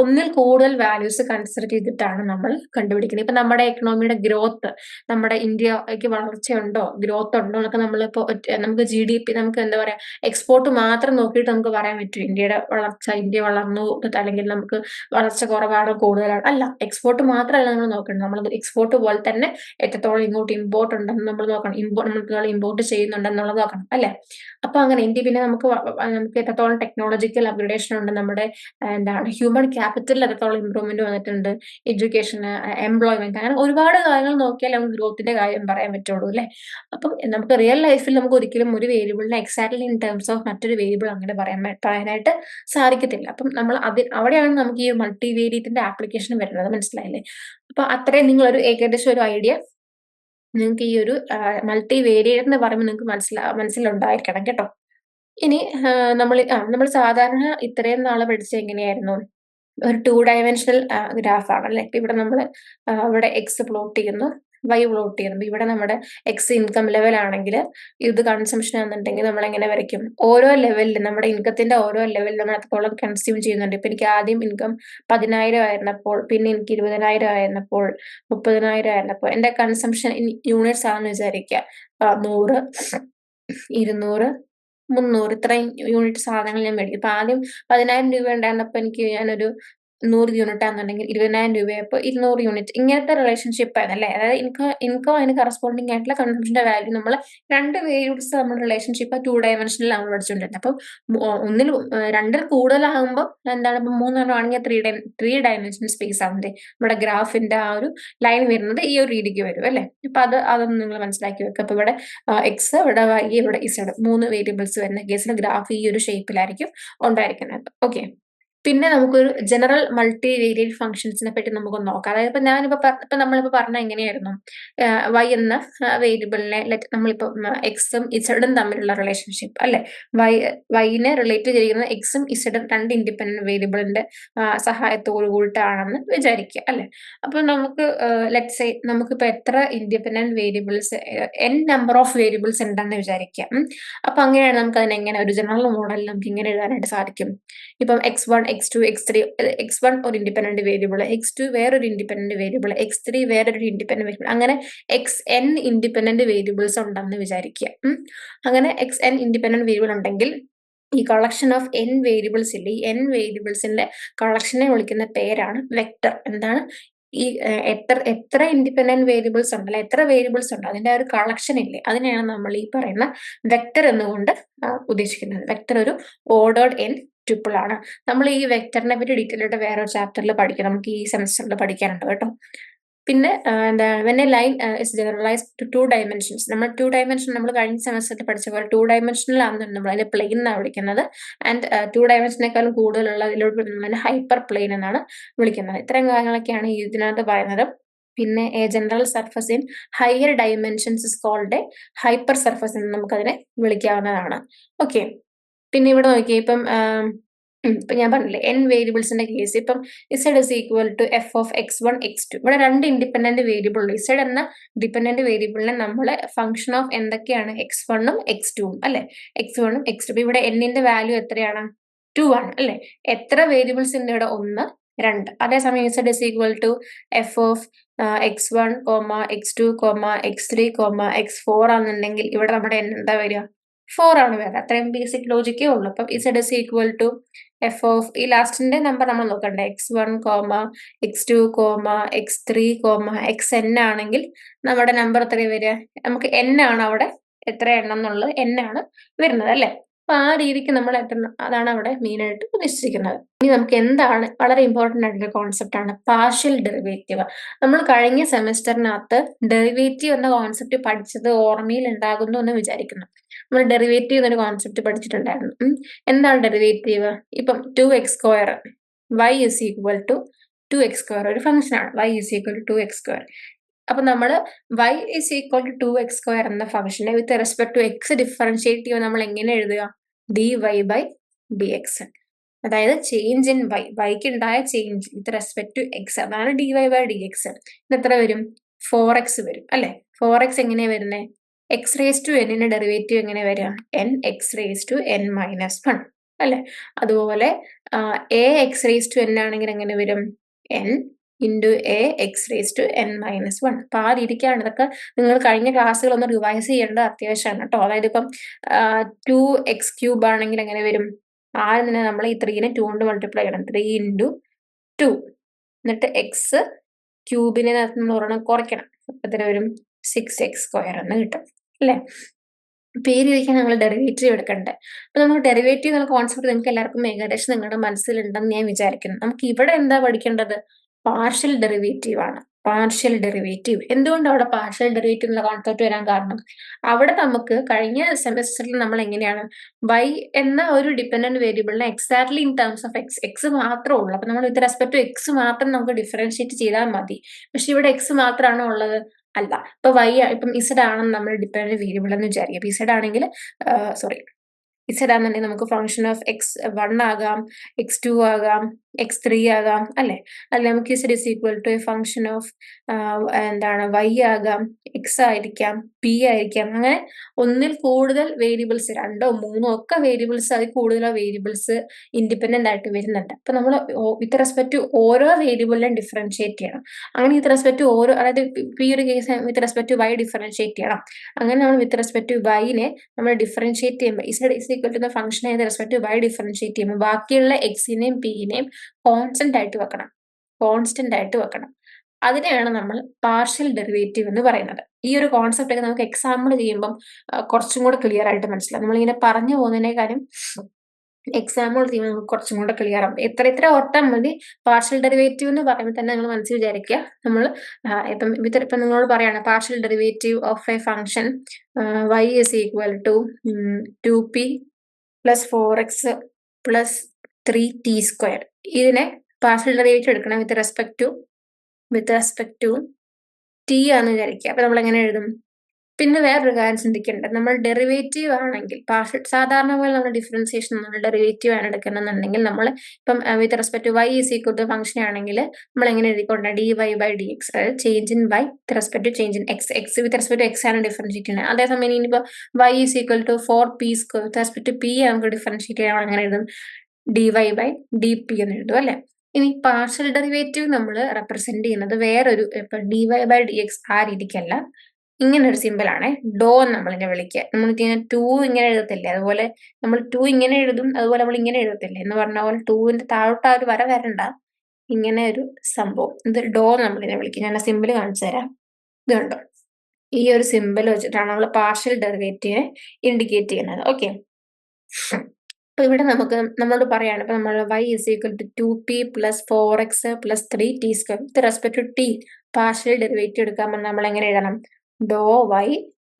ഒന്നിൽ കൂടുതൽ വാല്യൂസ് കൺസിഡർ ചെയ്തിട്ടാണ് നമ്മൾ കണ്ടുപിടിക്കുന്നത്. ഇപ്പൊ നമ്മുടെ എക്കണോമിയുടെ ഗ്രോത്ത്, നമ്മുടെ ഇന്ത്യക്ക് വളർച്ചയുണ്ടോ ഗ്രോത്ത് ഉണ്ടോ എന്നൊക്കെ നമ്മളിപ്പോ നമുക്ക് GDP നമുക്ക് എന്താ പറയാ എക്സ്പോർട്ട് മാത്രം നോക്കിയിട്ട് നമുക്ക് പറയാൻ പറ്റും ഇന്ത്യയുടെ വളർച്ച, ഇന്ത്യ വളർന്നു അല്ലെങ്കിൽ നമുക്ക് വളർച്ച കുറവാണോ കൂടുതലാണ്, അല്ല. എക്സ്പോർട്ട് മാത്രമല്ല നമ്മൾ നോക്കണം, നമ്മൾ എക്സ്പോർട്ട് പോലെ തന്നെ എത്രത്തോളം ഇങ്ങോട്ട് ഇമ്പോർട്ട് ഉണ്ടെന്ന് നമ്മൾ നോക്കണം, നമ്മൾ ഇമ്പോർട്ട് ചെയ്യുന്നുണ്ടെന്നുള്ളത് നോക്കണം അല്ലെ. അപ്പൊ അങ്ങനെ ഇന്ത്യ പിന്നെ നമുക്ക് എത്രത്തോളം ടെക്നോളജിക്കൽ അപ്ഗ്രഡേഷൻ ഉണ്ട്, നമ്മുടെ എന്താണ് ഹ്യൂമൻ ക്യാപിറ്റലിൽ എത്രത്തോളം ഇമ്പ്രൂവ്മെന്റ് വന്നിട്ടുണ്ട്, എഡ്യൂക്കേഷന്, എംപ്ലോയ്മെന്റ്, അങ്ങനെ ഒരുപാട് കാര്യങ്ങൾ നോക്കിയാൽ നമുക്ക് ഗ്രോത്തിന്റെ കാര്യം പറയാൻ പറ്റുള്ളൂ അല്ലെ. അപ്പം നമുക്ക് റിയൽ ലൈഫിൽ നമുക്ക് ഒരിക്കലും ഒരു വേരിയബിളിനെ എക്സാക്ട്ലി ഇൻ ടേംസ് ഓഫ് മറ്റൊരു വേരിയബിൾ അങ്ങനെ പറയാനായിട്ട് സാധിക്കത്തില്ല. അപ്പം നമ്മൾ അവിടെയാണ് നമുക്ക് ഈ മൾട്ടി വേരിയറ്റിന്റെ ആപ്ലിക്കേഷൻ വരുന്നത്, മനസ്സിലായില്ലേ. അപ്പൊ അത്രയും നിങ്ങളൊരു ഏകദേശം ഒരു ഐഡിയ നിങ്ങൾക്ക് ഈ ഒരു മൾട്ടി വേരിയറ്റ് എന്ന് പറയുമ്പോൾ നിങ്ങൾക്ക് മനസ്സിലുണ്ടായിരിക്കണം കേട്ടോ. ഇനി നമ്മൾ സാധാരണ ഇത്രയും നാളെ പഠിച്ച എങ്ങനെയായിരുന്നു, ഒരു 2 ഡയമെൻഷണൽ ഗ്രാഫ് ആണല്ലേ. ഇപ്പൊ ഇവിടെ നമ്മൾ ഇവിടെ എക്സ് പ്ലോട്ട് ചെയ്യുന്നു, വൈ പ്ലോട്ട് ചെയ്യുന്നു. ഇവിടെ നമ്മുടെ എക്സ് ഇൻകം ലെവൽ ആണെങ്കിൽ ഇത് കൺസംഷൻ ആണെന്നുണ്ടെങ്കിൽ നമ്മൾ എങ്ങനെ വരയ്ക്കും, ഓരോ ലെവലിൽ നമ്മുടെ ഇൻകത്തിന്റെ ഓരോ ലെവലിൽ നമ്മൾ എത്രത്തോളം കൺസ്യൂം ചെയ്യുന്നുണ്ട്. ഇപ്പൊ എനിക്ക് ആദ്യം ഇൻകം 10,000 ആയിരുന്നപ്പോൾ, പിന്നെ എനിക്ക് 20,000 ആയിരുന്നപ്പോൾ, 30,000 ആയിരുന്നപ്പോൾ എന്റെ കൺസംഷൻ യൂണിറ്റ്സ് ആണെന്ന് വിചാരിക്കുക 100, 200, 300 ഇത്രയും യൂണിറ്റ് സാധനങ്ങൾ ഞാൻ മേടിക്കും. ഇപ്പൊ ആദ്യം 10,000 രൂപ ഉണ്ടായിരുന്നപ്പോ ഞാനൊരു 100 യൂണിറ്റ് ആണെന്നുണ്ടെങ്കിൽ 20,000 രൂപയപ്പോൾ 200 യൂണിറ്റ്, ഇങ്ങനത്തെ റിലേഷൻഷിപ്പ് ആയിരുന്നു അല്ലെ. അതായത് ഇൻകം അതിന് കറസ്പോണ്ടിങ് ആയിട്ടുള്ള കൺസംഷന്റെ വാല്യൂ നമ്മൾ രണ്ട് വേരിയബിൾസ് നമ്മൾ റിലേഷൻഷിപ്പ് 2 ഡയമെൻഷനിൽ നമ്മൾ പഠിച്ചുകൊണ്ടിരുന്നത്. അപ്പം രണ്ടിൽ കൂടുതലാകുമ്പോൾ എന്താണ്, ഇപ്പൊ 3 ആണെങ്കിൽ 3 ഡയമെൻഷണൽ സ്പേസ് ആവുന്നത് നമ്മുടെ ഗ്രാഫിന്റെ ആ ഒരു ലൈൻ വരുന്നത് ഈ ഒരു രീതിക്ക് വരും അല്ലെ. അപ്പൊ അതൊന്നും നിങ്ങൾ മനസ്സിലാക്കി വെക്കുക. അപ്പൊ ഇവിടെ എക്സ്, ഇവിടെ വൈ, ഇവിടെ ഇസഡ് 3 വേരിയബിൾസ് വരുന്ന കേസിൽ ഗ്രാഫ് ഈ ഒരു ഷേപ്പിലായിരിക്കും ഉണ്ടായിരിക്കുന്നത്. ഓക്കെ. പിന്നെ നമുക്കൊരു ജനറൽ മൾട്ടി വേരിയന്റ് ഫംഗ്ഷൻസിനെ പറ്റി നമുക്ക് നോക്കാം. അതായത് നമ്മളിപ്പോ പറഞ്ഞ എങ്ങനെയായിരുന്നു y എന്ന വേരിയബിളിനെ നമ്മളിപ്പോ എക്സും ഇസഡും തമ്മിലുള്ള റിലേഷൻഷിപ്പ് അല്ലെ, വൈനെ റിലേറ്റ് ചെയ്യുന്ന എക്സും ഇസഡും രണ്ട് ഇൻഡിപെൻഡന്റ് വേരിയബിളിന്റെ സഹായത്തോടു കൂടിയിട്ടാണെന്ന് വിചാരിക്കുക അല്ലെ. അപ്പൊ നമുക്ക് ലെറ്റ് സേ നമുക്കിപ്പോ എത്ര independent variables n number of variables ഉണ്ടെന്ന് വിചാരിക്കുക. അപ്പൊ അങ്ങനെയാണ് നമുക്ക് അതിനെ എങ്ങനെ ഒരു ജനറൽ മോഡലിൽ നമുക്ക് ഇങ്ങനെ എഴുതാനായിട്ട് സാധിക്കും. ഇപ്പം x1 x2 x3 x1 ഒരു ഇൻഡിപെൻഡന്റ് വേരിയബിൾ, x2 വേറൊരു ഇൻഡിപെൻഡന്റ് വേരിയബിൾ, x3 വേറൊരു ഇൻഡിപെൻഡന്റ് വേരിയബിൾ, അങ്ങനെ xn ഇൻഡിപെൻഡന്റ് വേരിയബിൾസ് ഉണ്ടെന്ന് വിചാരിക്കുക. അങ്ങനെ xn ഇൻഡിപെൻഡന്റ് വേരിയബിൾ ഉണ്ടെങ്കിൽ ഈ കളക്ഷൻ ഓഫ് n വേരിയബിൾസ് ഇല്ലേ, ഈ n വേരിയബിൾസിന്റെ കളക്ഷനെ വിളിക്കുന്ന പേരാണ് വെക്ടർ. എന്താണ് ഈ എത്ര ഇൻഡിപെൻഡന്റ് വേരിയബിൾസ് ഉണ്ടല്ലോ, എത്ര വേരിയബിൾസ് ഉണ്ട് അതിന്റെ ഒരു കളക്ഷൻ ഇല്ലേ, അതിനെയാണ് നമ്മൾ ഈ പറയുന്ന വെക്ടർ എന്നുകൊണ്ട് ഉദ്ദേശിക്കുന്നത്. വെക്ടർ ഒരു ഓർഡേർഡ് n ട്യൂപ്പിൾ ആണ്. നമ്മൾ ഈ വെക്ടറിനെ പറ്റി ഡീറ്റെയിൽ ആയിട്ട് വേറൊരു ചാപ്റ്ററിൽ പഠിക്കാം, നമുക്ക് ഈ സെമസ്റ്ററിൽ പഠിക്കാനുണ്ട് കേട്ടോ. പിന്നെ എന്താ when a line is generalised to 2 dimensions, നമ്മൾ 2 dimension നമ്മൾ കഴിഞ്ഞ സെമസ്റ്ററിൽ പഠിച്ച പോലെ 2 dimensional ആണെന്നുണ്ട് നമ്മൾ അതിനെ പ്ലെയിൻ എന്നാണ് വിളിക്കുന്നത്. ആൻഡ് 2 dimensionേക്കാളും കൂടുതലുള്ള ഇതിലോട്ട് ഹൈപ്പർ പ്ലെയിൻ എന്നാണ് വിളിക്കുന്നത്. ഇത്തരം കാര്യങ്ങളൊക്കെയാണ് ഇതിനകത്ത് പറയുന്നത്. പിന്നെ a general surface in higher dimensions is called a hyper surface എന്ന് നമുക്കതിനെ വിളിക്കാവുന്നതാണ്. ഓക്കെ, പിന്നെ ഇവിടെ നോക്കിയേ, ഇപ്പം ഞാൻ പറഞ്ഞില്ലേ n വേരിയബിൾസിന്റെ കേസ്, ഇപ്പം z is equal to f of x1 x2, ഇവിടെ രണ്ട് ഇൻഡിപെൻഡന്റ് വേരിയബിൾ ഉണ്ട്. z എന്ന ഡിപെൻഡന്റ് വേരിയബിളിനെ നമ്മളെ ഫംഗ്ഷൻ ഓഫ് എന്തൊക്കെയാണ് x1ഉം x2ഉം അല്ലെ, x1ഉം x2. ഇവിടെ n ന്റെ വാല്യൂ എത്രയാണ്, 2 ആണ് അല്ലെ. എത്ര വേരിയബിൾസ് ഉണ്ട് ഇവിടെ, 1 2. അതേസമയം z is equal to f of x1 x2 x3 x4 ആണെന്നുണ്ടെങ്കിൽ ഇവിടെ നമ്മുടെ n എന്താ വരിക, 4 ആണ് വരിക. അത്രയും ബേസിക് ലോജിക്കേ ഉള്ളൂ. അപ്പം z is equal to f of ഈ ലാസ്റ്റിന്റെ നമ്പർ നമ്മൾ നോക്കണ്ടേ, x1 x2 x3 xn ആണെങ്കിൽ നമ്മുടെ നമ്പർ എത്ര വരിക, നമുക്ക് n ആണ് അവിടെ എത്ര എണ്ണം എന്നുള്ളത് n ആണ് വരുന്നത് അല്ലെ. അപ്പൊ ആ രീതിക്ക് നമ്മൾ അതാണ് അവിടെ മെയിൻ ആയിട്ട് ഉദ്ദേശിച്ചിരിക്കുന്നത്. ഇനി നമുക്ക് എന്താണ് വളരെ ഇമ്പോർട്ടന്റ് ആയിട്ടുള്ള കോൺസെപ്റ്റ് ആണ് പാർഷ്യൽ ഡെറിവേറ്റീവ്. നമ്മൾ കഴിഞ്ഞ സെമസ്റ്ററിനകത്ത് ഡെറിവേറ്റീവ് എന്ന കോൺസെപ്റ്റ് പഠിച്ചത് ഓർമ്മയിൽ ഉണ്ടാകുന്നു എന്ന് വിചാരിക്കുന്നു. നമ്മൾ ഡെറിവേറ്റീവ് എന്നൊരു കോൺസെപ്റ്റ് പഠിച്ചിട്ടുണ്ടായിരുന്നു. എന്താണ് ഡെറിവേറ്റീവ്? ഇപ്പം 2x², y is equal to 2x² ഒരു ഫംഗ്ഷൻ ആണ്, y is equal to 2x². അപ്പൊ നമ്മൾ y is equal to 2x² എന്ന ഫംഗ്ഷനെ with respect to x differentiate ചെയ്യുമ്പോൾ നമ്മൾ എങ്ങനെ എഴുതുക, dy/dx. അതായത് ചേഞ്ച് ഇൻ yക്ക് ഉണ്ടായ change with respect to x, അതാണ് dy/dx. ഇത് എത്ര വരും, 4x വരും അല്ലെ. 4x എങ്ങനെയാ വരുന്നത്, x raised to n ന്റെ ഡെറിവേറ്റീവ് എങ്ങനെ വരിക, nx raised to n minus 1 അല്ലെ. അതുപോലെ ax raised to n ആണെങ്കിൽ എങ്ങനെ വരും, n into ax raised to n minus 1. അപ്പൊ ആ രീതിക്കാണ്. ഇതൊക്കെ നിങ്ങൾ കഴിഞ്ഞ ക്ലാസ്സുകൾ ഒന്ന് റിവൈസ് ചെയ്യേണ്ടത് അത്യാവശ്യമാണ് കേട്ടോ. അതായത് ഇപ്പം 2x³ ആണെങ്കിൽ എങ്ങനെ വരും, ആദ്യം തന്നെ നമ്മൾ ഈ 3നെ 2 കൊണ്ട് മൾട്ടിപ്ലൈ ചെയ്യണം, 3 into 2, എന്നിട്ട് എക്സ് ക്യൂബിനെ നമ്മൾ ഒരെണ്ണം കുറയ്ക്കണം, അപ്പൊ എത്ര വരും, 6x² എന്ന് കിട്ടും അല്ലെ. പേര് ചോദിക്കാൻ നമ്മൾ ഡെറിവേറ്റീവ് എടുക്കണ്ടേ. അപ്പൊ നമുക്ക് ഡെറിവേറ്റീവ് എന്നുള്ള കോൺസെപ്റ്റ് നിങ്ങൾക്ക് എല്ലാവർക്കും ഏകദേശം നിങ്ങളുടെ മനസ്സിലുണ്ടെന്ന് ഞാൻ വിചാരിക്കുന്നു. നമുക്ക് ഇവിടെ എന്താ പഠിക്കേണ്ടത്, പാർഷ്യൽ ഡെറിവേറ്റീവ് ആണ്. പാർഷ്യൽ ഡെറിവേറ്റീവ്, എന്തുകൊണ്ട് അവിടെ പാർഷ്യൽ ഡെറിവേറ്റീവ് എന്നുള്ള കോൺസെപ്റ്റ് വരാൻ കാരണം, അവിടെ നമുക്ക് കഴിഞ്ഞ സെമസ്റ്ററിൽ നമ്മൾ എങ്ങനെയാണ് y എന്ന ഒരു ഡിപെൻഡന്റ് വേരിയബിളിനെ exactly in terms of X മാത്രമേ ഉള്ളൂ. അപ്പൊ നമ്മൾ വിത്ത് റെസ്പെക്ട് ടു എക്സ് മാത്രം നമുക്ക് ഡിഫറൻഷിയേറ്റ് ചെയ്താൽ മതി. പക്ഷെ ഇവിടെ എക്സ് മാത്രമാണോ ഉള്ളത്, അല്ല. ഇപ്പൊ ഇപ്പം ഇസഡ് ആണെന്ന് നമ്മൾ ഡിപെൻഡന്റ് വേരിയബിൾ എന്ന് വിചാരിക്കും. അപ്പൊ ഇസഡ് ആണെങ്കിൽ ഇസഡ് ആണെന്നുണ്ടെങ്കിൽ നമുക്ക് ഫംഗ്ഷൻ ഓഫ് x1 ആകാം, x2 ആകാം, x3 ആകാം അല്ലെ. അല്ലെ നമുക്ക് z is equal to a function of എന്താണ് y ആകാം, x ആയിരിക്കാം, p ആയിരിക്കാം. അങ്ങനെ ഒന്നിൽ കൂടുതൽ വേരിയബിൾസ്, 2 3 ഒക്കെ വേരിയബിൾസ്, അതിൽ കൂടുതലോ വേരിയബിൾസ് ഇൻഡിപെൻഡന്റ് ആയിട്ട് വരുന്നുണ്ട്. അപ്പൊ നമ്മൾ വിത്ത് റെസ്പെക്ട് ടു ഓരോ വേരിയബിളിനെയും ഡിഫറൻഷിയേറ്റ് ചെയ്യണം. അങ്ങനെ വിത്ത് റെസ്പെക്ട് ടു ഓരോ, അതായത് ഈ ഒരു case with respect to y differentiate ചെയ്യണം. അങ്ങനെ നമ്മൾ വിത്ത് റെസ്പെക്ട് ടു yനെ നമ്മൾ ഡിഫറൻഷിയേറ്റ് ചെയ്യുമ്പോൾ ഇസഡ് ഇസ് ഈക്വൽ ടു ഫംഗ്ഷനെ with respect to y differentiate ചെയ്യുമ്പോൾ ബാക്കിയുള്ള എക്സിനെയും പിന്നെയും കോൺസ്റ്റന്റ് ആയിട്ട് വെക്കണം. അതിനെയാണ് നമ്മൾ പാർഷ്യൽ ഡെറിവേറ്റീവ് എന്ന് പറയുന്നത്. ഈ ഒരു കോൺസെപ്റ്റ് ഒക്കെ നമുക്ക് എക്സാമ്പിൾ ചെയ്യുമ്പം കുറച്ചും കൂടെ ക്ലിയർ ആയിട്ട് മനസ്സിലാവും. നമ്മളിങ്ങനെ പറഞ്ഞു പോകുന്നതിനേക്കാളും എക്സാമ്പിൾ ചെയ്യുമ്പോൾ നമുക്ക് കുറച്ചും കൂടെ ക്ലിയർ ആവും. എത്ര ഓർത്താൽ മതി, പാർഷ്യൽ ഡെറിവേറ്റീവ് എന്ന് പറയുമ്പോൾ തന്നെ നിങ്ങൾ മനസ്സിൽ വിചാരിക്കുക, നമ്മൾ ഇപ്പം നിങ്ങളോട് പറയാണ് partial derivative of a function y is equal to 2p plus 4x plus 3t². ഇതിനെ പാർഷ്യൽ ഡെറിവേറ്റീവ് എടുക്കണം വിത്ത് റെസ്പെക്ട് ടു ടി ആണെന്ന് വിചാരിക്കുക. അപ്പൊ നമ്മൾ എങ്ങനെ എഴുതും? പിന്നെ വേറൊരു കാര്യം ചിന്തിക്കേണ്ടത്, നമ്മൾ ഡെറിവേറ്റീവ് ആണെങ്കിൽ സാധാരണ പോലെ നമ്മൾ ഡിഫറൻസിയേഷൻ നമ്മൾ ഡെറിവേറ്റീവ് ആണ് എടുക്കണമെന്നുണ്ടെങ്കിൽ നമ്മൾ ഇപ്പം with respect to y is equal to function ആണെങ്കിൽ നമ്മൾ എങ്ങനെ എഴുതിക്കൊണ്ട dy/dx, അതായത് change in y with respect to change in x with respect to x ആണ് ഡിഫറൻഷിയേറ്റ് ചെയ്യുന്നത്. അതേസമയം ഇനിയിപ്പോൾ y is equal to 4p² with respect to p നമുക്ക് ഡിഫറൻഷിയേറ്റ് ചെയ്യണം. അങ്ങനെ എഴുതും dy/dp എന്ന് എഴുതും അല്ലെ. ഇനി പാർഷ്യൽ ഡെറിവേറ്റീവ് നമ്മൾ റെപ്രസെന്റ് ചെയ്യുന്നത് വേറൊരു ഇപ്പൊ dy/dx ആ രീതിക്കല്ല, ഇങ്ങനെ ഒരു സിമ്പിൾ ആണ് ഡോ നമ്മളിനെ വിളിക്കുക. നമ്മൾ ടു ഇങ്ങനെ എഴുതത്തില്ലേ, അതുപോലെ നമ്മൾ ടു ഇങ്ങനെ എഴുതും, അതുപോലെ നമ്മൾ ഇങ്ങനെ എഴുതത്തില്ലേ എന്ന് പറഞ്ഞ പോലെ ടൂവിന്റെ താഴോട്ട് ആ ഒരു വര വരണ്ട, ഇങ്ങനെ ഒരു സംഭവം, ഇത് ഡോ നമ്മളിനെ വിളിക്കും. ഞാൻ സിമ്പിൾ കാണിച്ചു തരാം. ഇത് കണ്ടോ, ഈ ഒരു സിമ്പിൾ വെച്ചിട്ടാണ് നമ്മൾ പാർഷ്യൽ ഡെറിവേറ്റീവിനെ ഇൻഡിക്കേറ്റ് ചെയ്യുന്നത്. ഓക്കെ, അപ്പൊ ഇവിടെ നമ്മളോട് പറയാണ്, ഇപ്പൊ നമ്മൾ y is equal to 2p plus 4x plus 3t² with respect to t partial derivative എടുക്കാൻ നമ്മൾ എങ്ങനെ എഴുതണം? Do y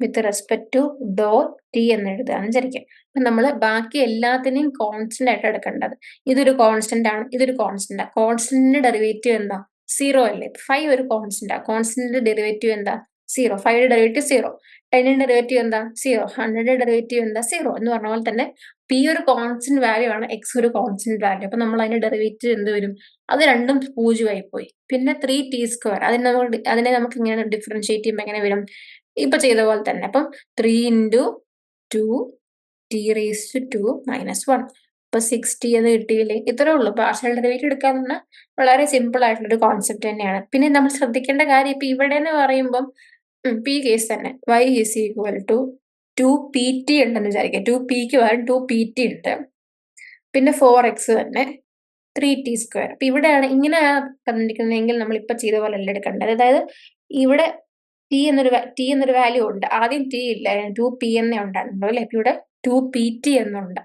with respect to do t എന്ന് എഴുതുകയാണ് വിചാരിക്കുക. അപ്പൊ നമ്മൾ ബാക്കി എല്ലാത്തിനെയും കോൺസ്റ്റന്റ് ആയിട്ട് എടുക്കേണ്ടത്. ഇതൊരു കോൺസ്റ്റന്റ് ആണ്, ഇതൊരു കോൺസ്റ്റന്റ്. കോൺസ്റ്റന്റിന്റെ ഡെറിവേറ്റീവ് എന്താ? 0 അല്ലേ. 5 ഒരു കോൺസ്റ്റന്റ് ആ, കോൺസ്റ്റന്റിന്റെ ഡെറിവേറ്റീവ് എന്താ? 0. 5 ഡെറിവേറ്റീവ് 0. 10 ഡെറിവേറ്റീവ് എന്താ? 0. 100 ഡെറിവേറ്റീവ് എന്താ? 0 എന്ന് പറഞ്ഞ പോലെ തന്നെ പി ഒരു കോൺസ്റ്റന്റ് വാല്യൂ ആണ്, എക്സ് ഒരു കോൺസ്റ്റന്റ് വാല്യൂ. അപ്പൊ നമ്മൾ അതിന്റെ ഡെറിവേറ്റീവ് എന്ത് വരും? അത് രണ്ടും 0 പോയി. പിന്നെ 3t², അതിനെ നമുക്ക് ഇങ്ങനെ ഡിഫറൻഷിയേറ്റ് ചെയ്യുമ്പോൾ എങ്ങനെ വരും? ഇപ്പൊ ചെയ്ത പോലെ തന്നെ. അപ്പം 3 × 2t⁻² - 1 ഇപ്പൊ 6t എന്ന് കിട്ടിയില്ലേ? ഇത്രേ ഉള്ളൂ. പാർഷ്യൽ ഡെറിവേറ്റീവ് എടുക്കാന്ന് വളരെ സിമ്പിൾ ആയിട്ടുള്ള ഒരു കോൺസെപ്റ്റ് തന്നെയാണ്. പിന്നെ നമ്മൾ ശ്രദ്ധിക്കേണ്ട കാര്യം, ഇപ്പൊ ഇവിടെ എന്ന് പറയുമ്പം ഈ കേസ് തന്നെ y is equal to 2pt ഉണ്ടെന്ന് വിചാരിക്കുക. 2pക്ക് പകരം 2pt ഉണ്ട്. പിന്നെ 4x തന്നെ 3t². അപ്പൊ ഇവിടെയാണ് ഇങ്ങനെ തന്നിരിക്കുന്നതെങ്കിൽ നമ്മൾ ഇപ്പൊ ചെയ്ത പോലെ അല്ല എടുക്കേണ്ടത്. അതായത് ഇവിടെ t എന്നൊരു വാല്യൂ ഉണ്ട്. ആദ്യം t ഇല്ല, 2p എന്നേ ഉണ്ടായിരുന്നു അല്ലെ. ഇപ്പൊ ഇവിടെ 2pt എന്നുണ്ട്.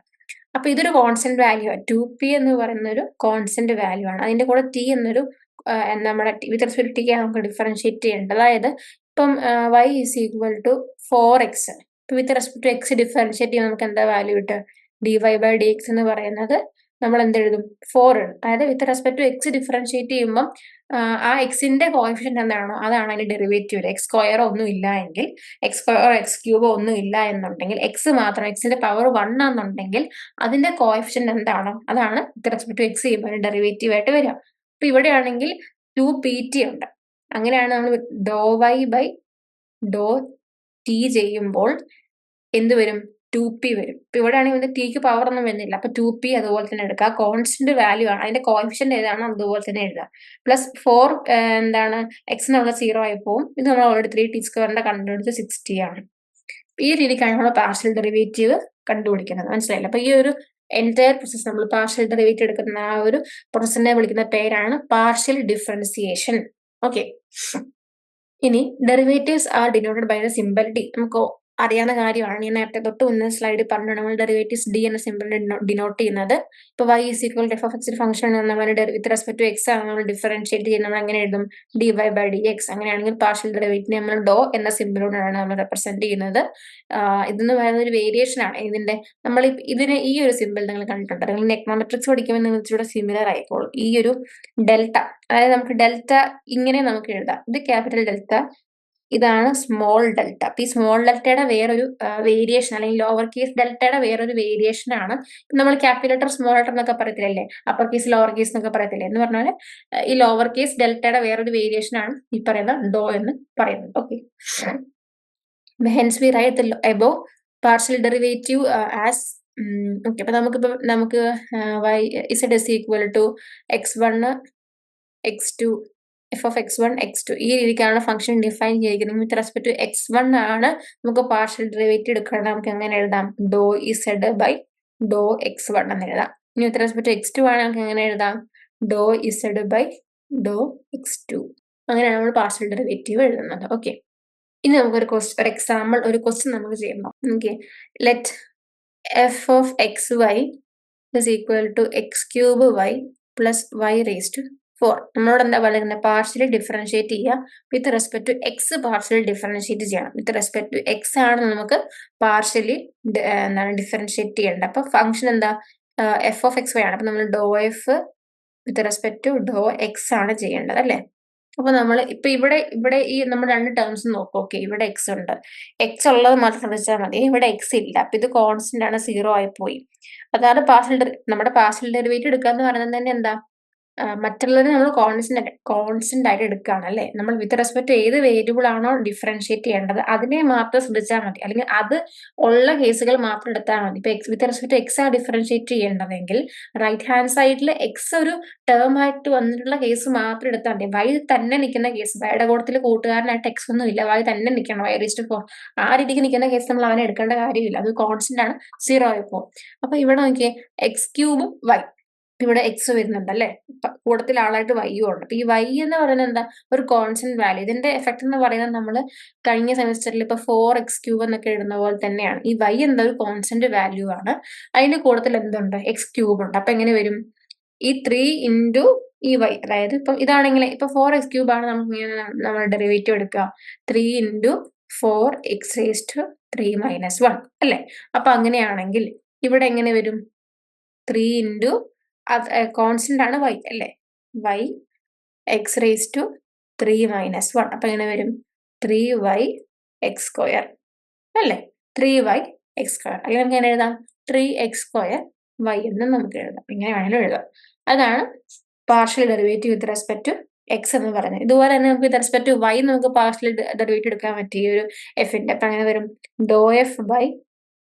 അപ്പൊ ഇതൊരു കോൺസ്റ്റന്റ് വാല്യൂ ആണ്. 2p എന്ന് പറയുന്ന ഒരു കോൺസ്റ്റന്റ് വാല്യൂ ആണ്. അതിന്റെ കൂടെ t എന്നൊരു നമ്മുടെ വിത്ത് റെസ്പെക്ട് ടു ടി നമുക്ക് ഡിഫറൻഷിയേറ്റ് ചെയ്യേണ്ടത്. അതായത് ഇപ്പം y is equal to 4x, with respect to x differentiate ചെയ്യുമ്പോൾ നമുക്ക് എന്താ വാല്യൂ കിട്ടുക? dy/dx എന്ന് പറയുന്നത് നമ്മൾ എന്തെഴുതും? 4 എഴുതും. അതായത് with respect to x differentiate ചെയ്യുമ്പോൾ ആ എക്സിന്റെ കോഎഫിഷ്യന്റ് എന്താണോ അതാണ് അതിന്റെ ഡെറിവേറ്റീവ്. x² ഒന്നും ഇല്ല എങ്കിൽ, x² x³ ഒന്നും ഇല്ല എന്നുണ്ടെങ്കിൽ, എക്സ് മാത്രം, എക്സിന്റെ പവർ 1 ആണെന്നുണ്ടെങ്കിൽ അതിന്റെ കോഎഫിഷ്യന്റ് എന്താണോ അതാണ് വിത്ത് റെസ്പെക്ട് ടു എക്സ് ചെയ്യുമ്പോൾ ഡെറിവേറ്റീവ് ആയിട്ട് വരിക. അപ്പൊ ഇവിടെയാണെങ്കിൽ 2pt ഉണ്ട്. അങ്ങനെയാണ് നമ്മൾ ഡോ വൈ ബൈ ഡോ ടി ചെയ്യുമ്പോൾ എന്ത് വരും? 2p വരും. ഇപ്പൊ ഇവിടെ ആണെങ്കിൽ ടിക്ക് പവർ ഒന്നും വരുന്നില്ല. അപ്പൊ 2p അതുപോലെ തന്നെ എടുക്കുക. കോൺസ്റ്റന്റ് വാല്യൂ ആണ്, അതിന്റെ കോഎഫിഷ്യന്റ് ഏതാണോ അതുപോലെ തന്നെ എഴുതുക. പ്ലസ് 4 എന്താണ് എക്സ് എന്നുള്ള 0 ആയി പോകും. ഇത് നമ്മൾ ഓൾറെഡി 3t² കണ്ടുപിടിച്ച് 60 ആണ്. ഈ രീതിക്കാണ് നമ്മൾ പാർഷ്യൽ ഡെറിവേറ്റീവ് കണ്ടുപിടിക്കുന്നത്. മനസ്സിലായില്ല? അപ്പൊ ഈ ഒരു എൻറ്റയർ പ്രോസസ് നമ്മൾ പാർഷ്യൽ ഡെറിവേറ്റീവ് എടുക്കുന്ന ആ ഒരു പ്രോസസ്സിനെ വിളിക്കുന്ന പേരാണ് പാർഷ്യൽ ഡിഫറൻസിയേഷൻ. ഓക്കെ, ഇനി derivatives are denoted by the symbol d. നമുക്ക് അറിയാവുന്ന കാര്യമാണ്. ഞാൻ നേരത്തെ തൊട്ട് മുന്നേ സ്ലൈഡിൽ പറഞ്ഞു, നമ്മൾ ഡെറിവേറ്റീവ്സ് d എന്ന സിമ്പിൾ ഡിനോട്ട് ചെയ്യുന്നത്. ഇപ്പൊ y is equal to f(x) function നമ്മൾ വിത്ത് റെസ്പെക്ട് ടു എക്സ് ആണ് നമ്മൾ ഡിഫറൻഷിയേറ്റ് ചെയ്യുന്നത്. നമ്മൾ എങ്ങനെ എഴുതും? dy/dx. അങ്ങനെയാണെങ്കിൽ പാർഷ്യൽ ഡെറിവേറ്റീവ് നമ്മൾ ഡോ എന്ന സിമ്പിളോടാണ് നമ്മൾ റെപ്രസെന്റ് ചെയ്യുന്നത്. ഇതെന്ന് പറയുന്ന ഒരു വേരിയേഷൻ ആണ് ഇതിന്റെ. നമ്മൾ ഇതിനെ ഈ ഒരു സിമ്പിൾ നിങ്ങൾ കണ്ടിട്ടുണ്ട്, നിങ്ങൾ എക്കണോമെട്രിക്സ് പഠിക്കുമ്പോൾ നിങ്ങൾ ഇച്ചിരി സിമിലർ ആയിക്കോളും. ഈ ഒരു ഡെൽറ്റ, അതായത് നമുക്ക് ഡെൽറ്റ ഇങ്ങനെ നമുക്ക് എഴുതാം. ഇത് ക്യാപിറ്റൽ ഡെൽറ്റ, ഇതാണ് സ്മോൾ ഡെൽറ്റ. അപ്പൊ ഈ സ്മോൾ ഡെൽറ്റയുടെ വേറൊരു വേരിയേഷൻ, അല്ലെങ്കിൽ ലോവർ കേസ് ഡെൽറ്റയുടെ വേറൊരു വേരിയേഷൻ ആണ്. നമ്മൾ ക്യാപിറ്റൽ ലെറ്റർ സ്മോൾ ലെറ്റർ എന്നൊക്കെ പറയത്തില്ലേ, അപ്പർ കേസ് ലോവർ കേസ് എന്നൊക്കെ പറയത്തില്ലേ, എന്ന് പറഞ്ഞാൽ ഈ ലോവർ കേസ് ഡെൽറ്റയുടെ വേറൊരു വേരിയേഷൻ ആണ് ഈ പറയുന്ന ഡോ എന്ന് പറയുന്നത്. Okay, hence we write the above partial derivative as okay. അപ്പൊ നമുക്ക് y z is equal to x1 x2 f(x1 x2) ഈ രീതിക്കാണ് ഫംഗ്ഷൻ ഡിഫൈൻ ചെയ്തിരിക്കുന്നത്. വിത്ത് റെസ്പെക്ട് ടു x1 ആണ് നമുക്ക് പാർഷ്യൽ ഡെറിവേറ്റീവ് എടുക്കണം. നമുക്ക് എങ്ങനെ എഴുതാം? ഡോ z ബൈ ഡോ x1 എന്ന് എഴുതാം. ഇനി വിത്ത് റെസ്പെക്ട് ടു x2 ആണ് നമുക്ക് എങ്ങനെ എഴുതാം? ഡോ z ബൈ ഡോ x2. അങ്ങനെയാണ് നമ്മൾ പാർഷ്യൽ ഡെറിവേറ്റീവ് എഴുതുന്നത്. ഓക്കെ, ഇനി നമുക്കൊരു എക്സാമ്പിൾ, ഒരു ക്വസ്റ്റ്യൻ നമുക്ക് ചെയ്യണം. Okay, let f(xy) is equal to x³ y plus y⁴. നമ്മളോട് എന്താ പറയുന്നത്? പാർഷ്യലി ഡിഫറൻഷിയേറ്റ് ചെയ്യുക. With respect to x partially differentiate ചെയ്യണം. വിത്ത് റെസ്പെക്ട് ടു എക്സ് ആണ് നമുക്ക് പാർഷ്യലി എന്താണ് ഡിഫറൻഷിയേറ്റ് ചെയ്യേണ്ടത്. അപ്പൊ ഫംഗ്ഷൻ എന്താ? എഫ് ഓഫ് എക്സ് വൈ ആണ്. അപ്പൊ നമ്മൾ do f with respect to do x ആണ് ചെയ്യേണ്ടത് അല്ലേ? അപ്പൊ നമ്മൾ ഇപ്പൊ ഇവിടെ ഈ നമ്മൾ രണ്ട് ടേംസ് നോക്കും. ഓക്കെ, ഇവിടെ എക്സ് ഉണ്ട്, എക്സ് ഉള്ളത് മാത്രം ശ്രദ്ധിച്ചാൽ മതി. ഇവിടെ എക്സ് ഇല്ല, അപ്പൊ ഇത് കോൺസ്റ്റന്റ് ആണ്, 0 ആയി പോയി. അതാണ് നമ്മുടെ പാർഷ്യൽ ഡെറിവേറ്റീവ് എടുക്കുക എന്ന് പറയുന്നത് തന്നെ എന്താ, മറ്റുള്ളത് നമ്മൾ കോൺസ്റ്റന്റ് ആയിട്ട് എടുക്കുകയാണ് അല്ലെ. നമ്മൾ വിത്ത് റെസ്പെക്ട് ഏത് വേരിയബിൾ ആണോ ഡിഫറൻഷിയേറ്റ് ചെയ്യേണ്ടത് അതിനെ മാത്രം ശ്രദ്ധിച്ചാൽ മതി, അല്ലെങ്കിൽ അത് ഉള്ള കേസുകൾ മാത്രം എടുത്താൽ മതി. ഇപ്പൊ വിത്ത് റെസ്പെക്ട് എക്സ് ആ ഡിഫറൻഷിയേറ്റ് ചെയ്യേണ്ടതെങ്കിൽ റൈറ്റ് ഹാൻഡ് സൈഡിൽ എക്സ് ഒരു ടേം ആയിട്ട് വന്നിട്ടുള്ള കേസ് മാത്രം എടുത്താൽ മതി. വൈ തന്നെ നിൽക്കുന്ന കേസ്, വൈയുടെ കൂട്ടത്തിൽ കൂട്ടുകാരനായിട്ട് എക്സ് ഒന്നും ഇല്ല, വൈ തന്നെ നിൽക്കണം, വൈ റേസ്റ്റ് 4 ആ രീതിക്ക് നിൽക്കുന്ന കേസ് നമ്മൾ അവനെ എടുക്കേണ്ട കാര്യമില്ല, അത് കോൺസ്റ്റന്റ് ആണ്, 0 ആയി പോകും. അപ്പൊ ഇവിടെ നോക്കിയേ, എക്സ് ക്യൂബും വൈ, ഇവിടെ എക്സ് വരുന്നുണ്ട് അല്ലെ, കൂട്ടത്തിൽ ആളായിട്ട് വൈയും ഉണ്ട്. അപ്പൊ ഈ വൈ എന്ന് പറയുന്നത് എന്താ, ഒരു കോൺസ്റ്റന്റ് വാല്യൂ. ഇതിന്റെ എഫക്ട് എന്ന് പറയുന്നത് നമ്മൾ കഴിഞ്ഞ സെമിസ്റ്ററിൽ ഇപ്പൊ 4x³ എന്നൊക്കെ ഇടുന്ന പോലെ തന്നെയാണ്. ഈ വൈ എന്താ ഒരു കോൺസ്റ്റന്റ് വാല്യൂ ആണ്, അതിന്റെ കൂട്ടത്തിൽ എന്തുണ്ട്, x³ ഉണ്ട്. അപ്പൊ എങ്ങനെ വരും, ഈ 3 ഇൻറ്റു ഈ വൈ, അതായത് ഇപ്പം ഇതാണെങ്കിൽ ഇപ്പൊ 4x³ ആണ് നമുക്ക് നമ്മൾ ഡെറിവേറ്റീവ് എടുക്കുക, 3 ഇൻറ്റു 4x³ - 1 അല്ലെ. അപ്പൊ അങ്ങനെയാണെങ്കിൽ ഇവിടെ എങ്ങനെ വരും, 3 ഇൻറ്റു കോൺസ്റ്റന്റ് ആണ് വൈ അല്ലെ, വൈ x³ - 1. അപ്പൊ എങ്ങനെ വരും, 3y(x²) അല്ലെ, 3y(x²). അല്ലെങ്കിൽ നമുക്ക് എങ്ങനെ എഴുതാം, 3x² y എന്ന് നമുക്ക് എഴുതാം. ഇങ്ങനെ വേണമെങ്കിലും എഴുതാം. അതാണ് partial derivative with respect to x എന്ന് പറയുന്നത്. ഇതുപോലെ തന്നെ നമുക്ക് വിത്ത് റെസ്പെക്ട് ടു വൈ നമുക്ക് പാർഷ്യൽ ഡെറിവേറ്റീവ് എടുക്കാൻ പറ്റിയ ഒരു എഫിന്റെ. അപ്പൊ അങ്ങനെ വരും, dow f by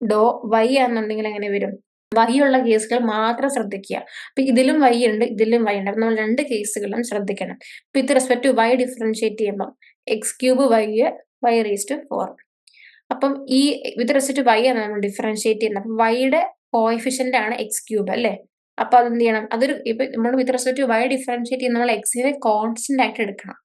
dow y ആണെന്നുണ്ടെങ്കിൽ എങ്ങനെ വരും, വൈ ഉള്ള കേസുകൾ മാത്രം ശ്രദ്ധിക്കുക. അപ്പൊ ഇതിലും വൈ ഉണ്ട്, ഇതിലും വൈ ഉണ്ട്. അപ്പൊ നമ്മൾ രണ്ട് കേസുകളും ശ്രദ്ധിക്കണം. With respect to y differentiate ചെയ്യുമ്പോൾ x³ y(4). അപ്പം ഈ വിത്ത് റെസ്പെക്ട് ടു വൈ ആണ് നമ്മൾ ഡിഫറൻഷിയേറ്റ് ചെയ്യുന്നത്. അപ്പൊ വൈയുടെ കോഎഫിഷ്യന്റ് ആണ് x³ അല്ലെ. അപ്പൊ അതെന്ത് ചെയ്യണം, അതൊരു ഇപ്പൊ നമ്മൾ with respect to y differentiate ചെയ്യുന്ന നമ്മൾ എക്സിനെ കോൺസ്റ്റന്റ് ആയിട്ട് എടുക്കണം.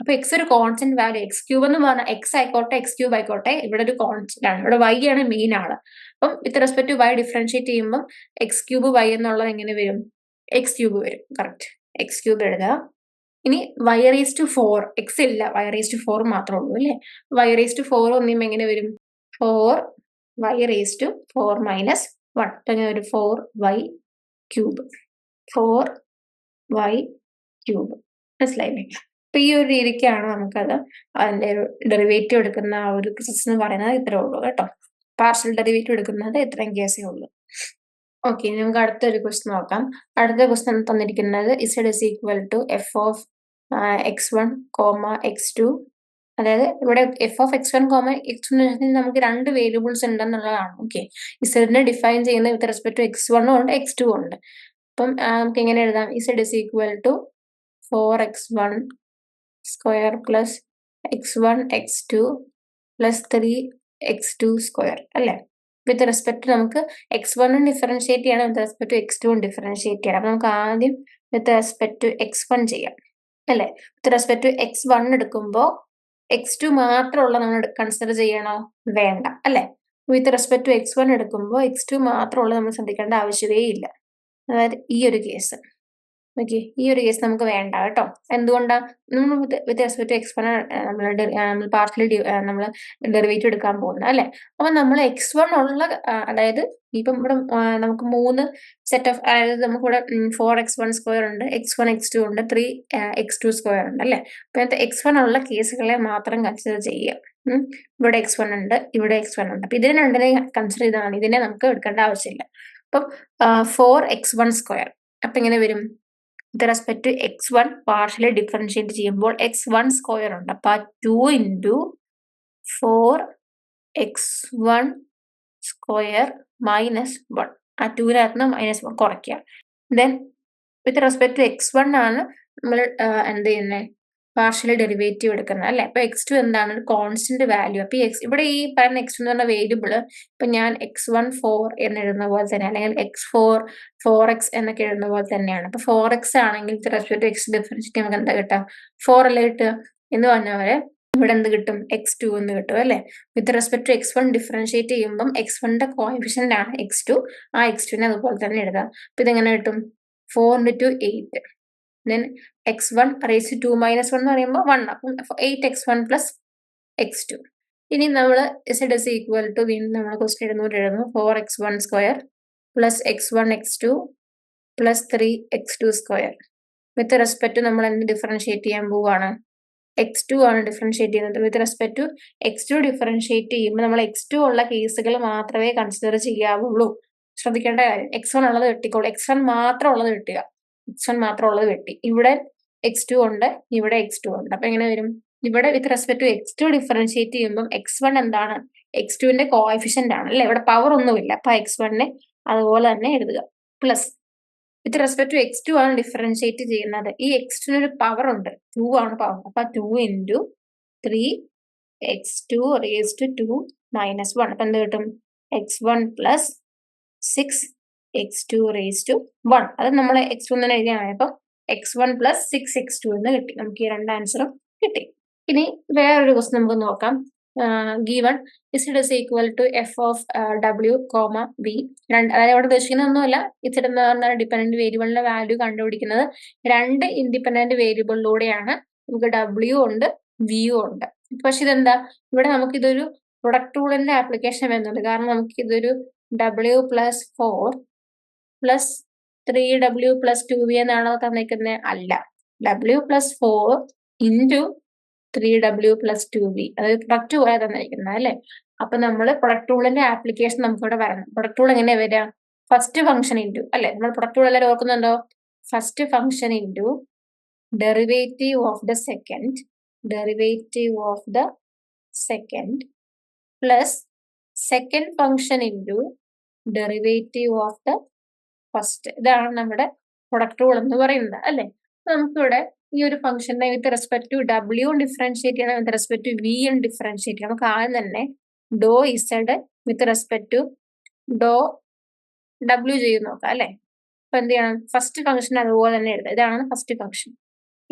അപ്പൊ എക്സ് ഒരു കോൺസ്റ്റന്റ് വാല്യൂ, x³ എന്ന് പറഞ്ഞാൽ എക്സ് ആയിക്കോട്ടെ x³ ആയിക്കോട്ടെ, ഇവിടെ ഒരു കോൺസ്റ്റന്റ് ആണ്, ഇവിടെ വൈ ആണ് മെയിൻ ആള്. അപ്പം with respect to y differentiate ചെയ്യുമ്പോൾ x³ y എന്നുള്ളത് എങ്ങനെ വരും, x³ വരും. കറക്റ്റ്, x³ എഴുതുക. ഇനി y(4), എക്സ് ഇല്ല, y(4) മാത്രമേ ഉള്ളൂ അല്ലെ. y(4) ഒന്നിയുമ്പോൾ എങ്ങനെ വരും, 4y(4) - 1. അപ്പൊ എങ്ങനെ വരും, 4y³ 4y³ മനസ്സിലായില്ലേ. അപ്പൊ ഈ ഒരു രീതിക്കാണ് നമുക്കത് അതിന്റെ ഡെറിവേറ്റീവ് എടുക്കുന്ന ആ ഒരു പ്രോസസ് എന്ന് പറയുന്നത് ഇത്രേ ഉള്ളൂ കേട്ടോ. പാർഷ്യൽ ഡെറിവേറ്റീവ് എടുക്കുന്നത് ഇത്രയും കേസേ ഉള്ളൂ. ഓക്കെ, നമുക്ക് അടുത്തൊരു ക്വസ്റ്റ്യൻ നോക്കാം. അടുത്ത ക്വസ്റ്റ്യൻ തന്നിരിക്കുന്നത് z is equal to f of x1, x2. അതായത് ഇവിടെ f of x1, x2 നമുക്ക് രണ്ട് വേരിയബിൾസ് ഉണ്ടെന്നുള്ളതാണ്. ഓക്കെ, ഇസഡിനെ ഡിഫൈൻ ചെയ്യുന്ന വിത്ത് റെസ്പെക്ട് ടു x1 ഉണ്ട്, x2 ഉണ്ട്. അപ്പം നമുക്ക് എങ്ങനെ എഴുതാം, z is equal to 4x1² plus x1 x2 plus 3x2² അല്ലെ. വിത്ത് റെസ്പെക്ട് നമുക്ക് x1 ഡിഫറൻഷിയേറ്റ് ചെയ്യണം, with respect to x2 differentiate ചെയ്യണം. അപ്പൊ നമുക്ക് ആദ്യം വിത്ത് റെസ്പെക്ട് ടു x1 ചെയ്യാം അല്ലെ. വിത്ത് റെസ്പെക്ട് ടു x1 എടുക്കുമ്പോൾ x2 മാത്രമുള്ള നമ്മൾ കൺസിഡർ ചെയ്യണോ, വേണ്ട അല്ലെ. വിത്ത് റെസ്പെക്ട് ടു x1 എടുക്കുമ്പോൾ x2 മാത്രമുള്ള നമ്മൾ ശ്രദ്ധിക്കേണ്ട ആവശ്യമേ ഇല്ല. അതായത് ഈ ഒരു കേസ്, ഓക്കെ, ഈ ഒരു കേസ് നമുക്ക് വേണ്ട കേട്ടോ. എന്തുകൊണ്ടാ, നമ്മൾ വിത്ത് റെസ്പെക്ട് ടു x1 നമ്മൾ പാർഷ്യലി നമ്മൾ ഡെറിവേറ്റീവ് എടുക്കാൻ പോകുന്നത് അല്ലെ. അപ്പൊ നമ്മൾ x1 ഉള്ള അതായത് ഇപ്പം ഇവിടെ നമുക്ക് 3 സെറ്റ് ഓഫ്, അതായത് നമുക്ക് ഇവിടെ 4x1² ഉണ്ട്, x1 x2 ഉണ്ട്, 3x2² ഉണ്ട് അല്ലെ. അപ്പൊ അതിനകത്ത് x1 ഉള്ള കേസുകളെ മാത്രം കൺസിഡർ ചെയ്യുക. ഇവിടെ x1 ഉണ്ട്, ഇവിടെ x1 ഉണ്ട്. അപ്പൊ ഇതിനെ രണ്ടിനെ കൺസിഡർ ചെയ്താണ്, ഇതിനെ നമുക്ക് എടുക്കേണ്ട ആവശ്യമില്ല. അപ്പം 4x1², അപ്പൊ എങ്ങനെ വരും, with respect to x1 partially differentiate ചെയ്യുമ്പോൾ x1² ഉണ്ട്. അപ്പൊ 2 ഇൻറ്റു 4x1² - 1, ആ 2-നകത്ത് -1 കുറയ്ക്കുക. Then with respect to x1 ആണ് നമ്മൾ എന്ത് ചെയ്യുന്നത്, പാർഷ്യലി ഡെറിവേറ്റീവ് എടുക്കുന്നത് അല്ലെ. അപ്പൊ x2 എന്താണ്, ഒരു കോൺസ്റ്റന്റ് വാല്യൂ. അപ്പൊ ഇവിടെ ഈ പറയുന്ന x2 എന്ന് പറഞ്ഞ വേരിയബിള് ഇപ്പൊ ഞാൻ x1 4 എന്ന് എഴുതുന്ന പോലെ തന്നെ, അല്ലെങ്കിൽ x4 4x എന്നൊക്കെ എഴുതുന്ന പോലെ തന്നെയാണ്. അപ്പൊ 4x ആണെങ്കിൽ with respect to x differentiate നമുക്ക് എന്താ കിട്ടുക, 4 അല്ലേ കിട്ടുക. എന്ന് പറഞ്ഞവരെ ഇവിടെ എന്ത് കിട്ടും, x2 എന്ന് കിട്ടും അല്ലെ. വിത്ത് റെസ്പെക്ട് ടു x1 ഡിഫറൻഷിയേറ്റ് ചെയ്യുമ്പോൾ x1ന്റെ കോഎഫിഷ്യന്റ് ആണ് x2, ആ x2നെ അതുപോലെ തന്നെ എഴുതാം. അപ്പൊ ഇതെങ്ങനെ കിട്ടും, 4 × 2 8. Then x1 raised to 2 - 1 എന്ന് പറയുമ്പോൾ 1, അപ്പം 8x1 plus x2. ഇനി നമ്മൾ z is equal to, വീണ്ടും നമ്മൾ ക്വസ്റ്റ്യൻ എഴുതുന്നു, 4x1² plus x1 x2 plus 3x2 square. With respect നമ്മൾ എന്ത് ഡിഫറൻഷിയേറ്റ് ചെയ്യാൻ പോവാണ്? x2 ആണ് ഡിഫറൻഷിയേറ്റ് ചെയ്യുന്നത്. വിത്ത് റെസ്പെക്ട് ടു x2 ഡിഫറൻഷിയേറ്റ് ചെയ്യുമ്പോൾ നമ്മൾ x2 ഉള്ള കേസുകൾ മാത്രമേ കൺസിഡർ ചെയ്യാവുള്ളൂ. ശ്രദ്ധിക്കേണ്ട കാര്യം, x1 ഉള്ളത് വെട്ടിക്കോളൂ. x1 മാത്രം ഉള്ളത് വെട്ടുക. x1 മാത്രം ഉള്ളത് വെട്ടി. ഇവിടെ x2 ഉണ്ട്, ഇവിടെ x2 ഉണ്ട്. അപ്പൊ എങ്ങനെ വരും? ഇവിടെ വിത്ത് റെസ്പെക്ട് ടു x2 ഡിഫറൻഷിയേറ്റ് ചെയ്യുമ്പോൾ x1 എന്താണ്? x2ന്റെ കോഎഫിഷ്യന്റ് ആണ് അല്ലെ? ഇവിടെ പവർ ഒന്നുമില്ല. അപ്പൊ x1നെ അതുപോലെ തന്നെ എഴുതുക. Plus with respect to x2 ആണ് ഡിഫറൻഷിയേറ്റ് ചെയ്യുന്നത്. ഈ x2 ഒരു പവർ ഉണ്ട്, 2 ആണ് പവർ. അപ്പൊ 2 into 3x2 raised to 2 minus 1. അപ്പൊ എന്ത് കിട്ടും? x1 plus 6x2 raised to 1. അത് നമ്മൾ x2 തന്നെ എഴുതിയാണ്. അപ്പൊ x1 plus 6x2 എന്ന് കിട്ടി. നമുക്ക് ഈ രണ്ട് ആൻസറും കിട്ടി. ഇനി വേറൊരു ക്വസ്റ്റ്യൻ നമുക്ക് നോക്കാം. given z is equal to f of w, v. അതായത് അവിടെ ഉദ്ദേശിക്കുന്നത് ഒന്നുമല്ല, z എന്ന് പറഞ്ഞ ഡിപെൻഡന്റ് വേരിയബിളിന്റെ വാല്യൂ കണ്ടുപിടിക്കുന്നത് രണ്ട് ഇൻഡിപെൻഡന്റ് വേരിയബിളിലൂടെയാണ്. നമുക്ക് w ഉണ്ട്, v ഉണ്ട്. പക്ഷെ ഇതെന്താ, ഇവിടെ നമുക്ക് ഇതൊരു പ്രൊഡക്റ്റ് റൂളിന്റെ ആപ്ലിക്കേഷൻ വരുന്നുണ്ട്. കാരണം നമുക്ക് ഇതൊരു w plus 4 plus 3w plus 2v എന്നാണോ തന്നിരിക്കുന്നത്? അല്ല, w plus 4 into 3w plus 2v. അതായത് പ്രൊഡക്റ്റ് പോലെ തന്നിരിക്കുന്നത് അല്ലെ? അപ്പൊ നമ്മൾ പ്രൊഡക്റ്റ് റൂളിന്റെ ആപ്ലിക്കേഷൻ നമുക്ക് ഇവിടെ വരണം. പ്രൊഡക്റ്റ് റൂൾ എങ്ങനെയാ വരിക? ഫസ്റ്റ് ഫംഗ്ഷൻ ഇൻറ്റു അല്ലെ? നമ്മൾ പ്രൊഡക്റ്റ് റൂൾ എല്ലാവരും ഓർക്കുന്നുണ്ടോ? First function into derivative of the second plus second function into derivative of the first. ഇതാണ് നമ്മുടെ പ്രൊഡക്റ്റ് റൂൾ എന്ന് പറയുന്നത് അല്ലെ? നമുക്കിവിടെ ഈ ഒരു ഫംഗ്ഷനെ with respect to w differentiate ചെയ്യണം, with respect to v differentiate ചെയ്യണം. നമുക്ക് ആദ്യം തന്നെ do z with respect to do w ചെയ്ത് നോക്കാം അല്ലെ? അപ്പൊ എന്ത് ചെയ്യണം? ഫസ്റ്റ് ഫംഗ്ഷൻ അതുപോലെ തന്നെ എഴുതാം. ഇതാണ് ഫസ്റ്റ് ഫംഗ്ഷൻ,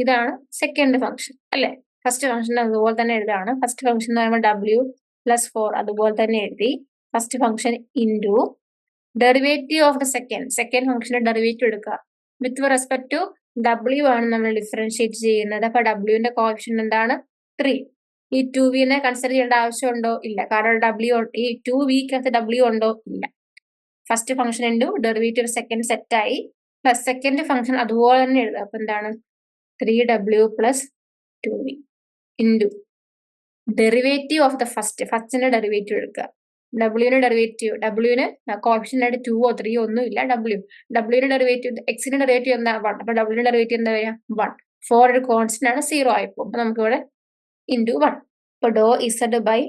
ഇതാണ് സെക്കൻഡ് ഫംഗ്ഷൻ അല്ലെ? ഫസ്റ്റ് ഫംഗ്ഷൻ അതുപോലെ തന്നെ എഴുതാണ്. ഫസ്റ്റ് ഫംഗ്ഷൻ എന്ന് പറയുമ്പോൾ w plus 4 അതുപോലെ തന്നെ എഴുതി. First function into derivative of the second ഫംഗ്ഷന്റെ ഡെറിവേറ്റീവ് എടുക്കുക. വിത്ത് റെസ്പെക്ട് ടു w ആണ് നമ്മൾ ഡിഫറൻഷിയേറ്റ് ചെയ്യുന്നത്. അപ്പൊ wന്റെ കോഎഫിഷ്യന്റ് എന്താണ്? 3. ഈ 2v നെ കൺസിഡർ ചെയ്യേണ്ട ആവശ്യമുണ്ടോ? ഇല്ല. കാരണം ഈ 2vക്കകത്ത് w ഉണ്ടോ? ഇല്ല. First function into derivative second സെറ്റായി, പ്ലസ് സെക്കൻഡ് ഫംഗ്ഷൻ അതുപോലെ തന്നെ എഴുതുക. അപ്പൊ എന്താണ്? 3w plus 2v into derivative of the ഫസ്റ്റിന്റെ ഡെറിവേറ്റീവ് എടുക്കുക. ഡബ്ല്യൂവിന്റെ ഡെറിവേറ്റീവ്, ഡബ്ല്യൂവിന് കോഫിഷ്യന്റ് ആയിട്ട് 2 or 3 ഒന്നും ഇല്ല. ഡബ്ല്യൂവിന്റെ ഡെറിവേറ്റീവ്, എക്സിന്റെ ഡെറിവേറ്റീവ് എന്താ? 1. അപ്പൊ ഡബ്ല്യൂവിന്റെ ഡെറിവേറ്റീവ് എന്താ വരിക? 1. 4 ഒരു കോൺസ്റ്റന്റ് ആണ്, 0 ആയിപ്പോ. അപ്പൊ നമുക്ക് ഇവിടെ ഇൻറ്റു 1. അപ്പൊ do z by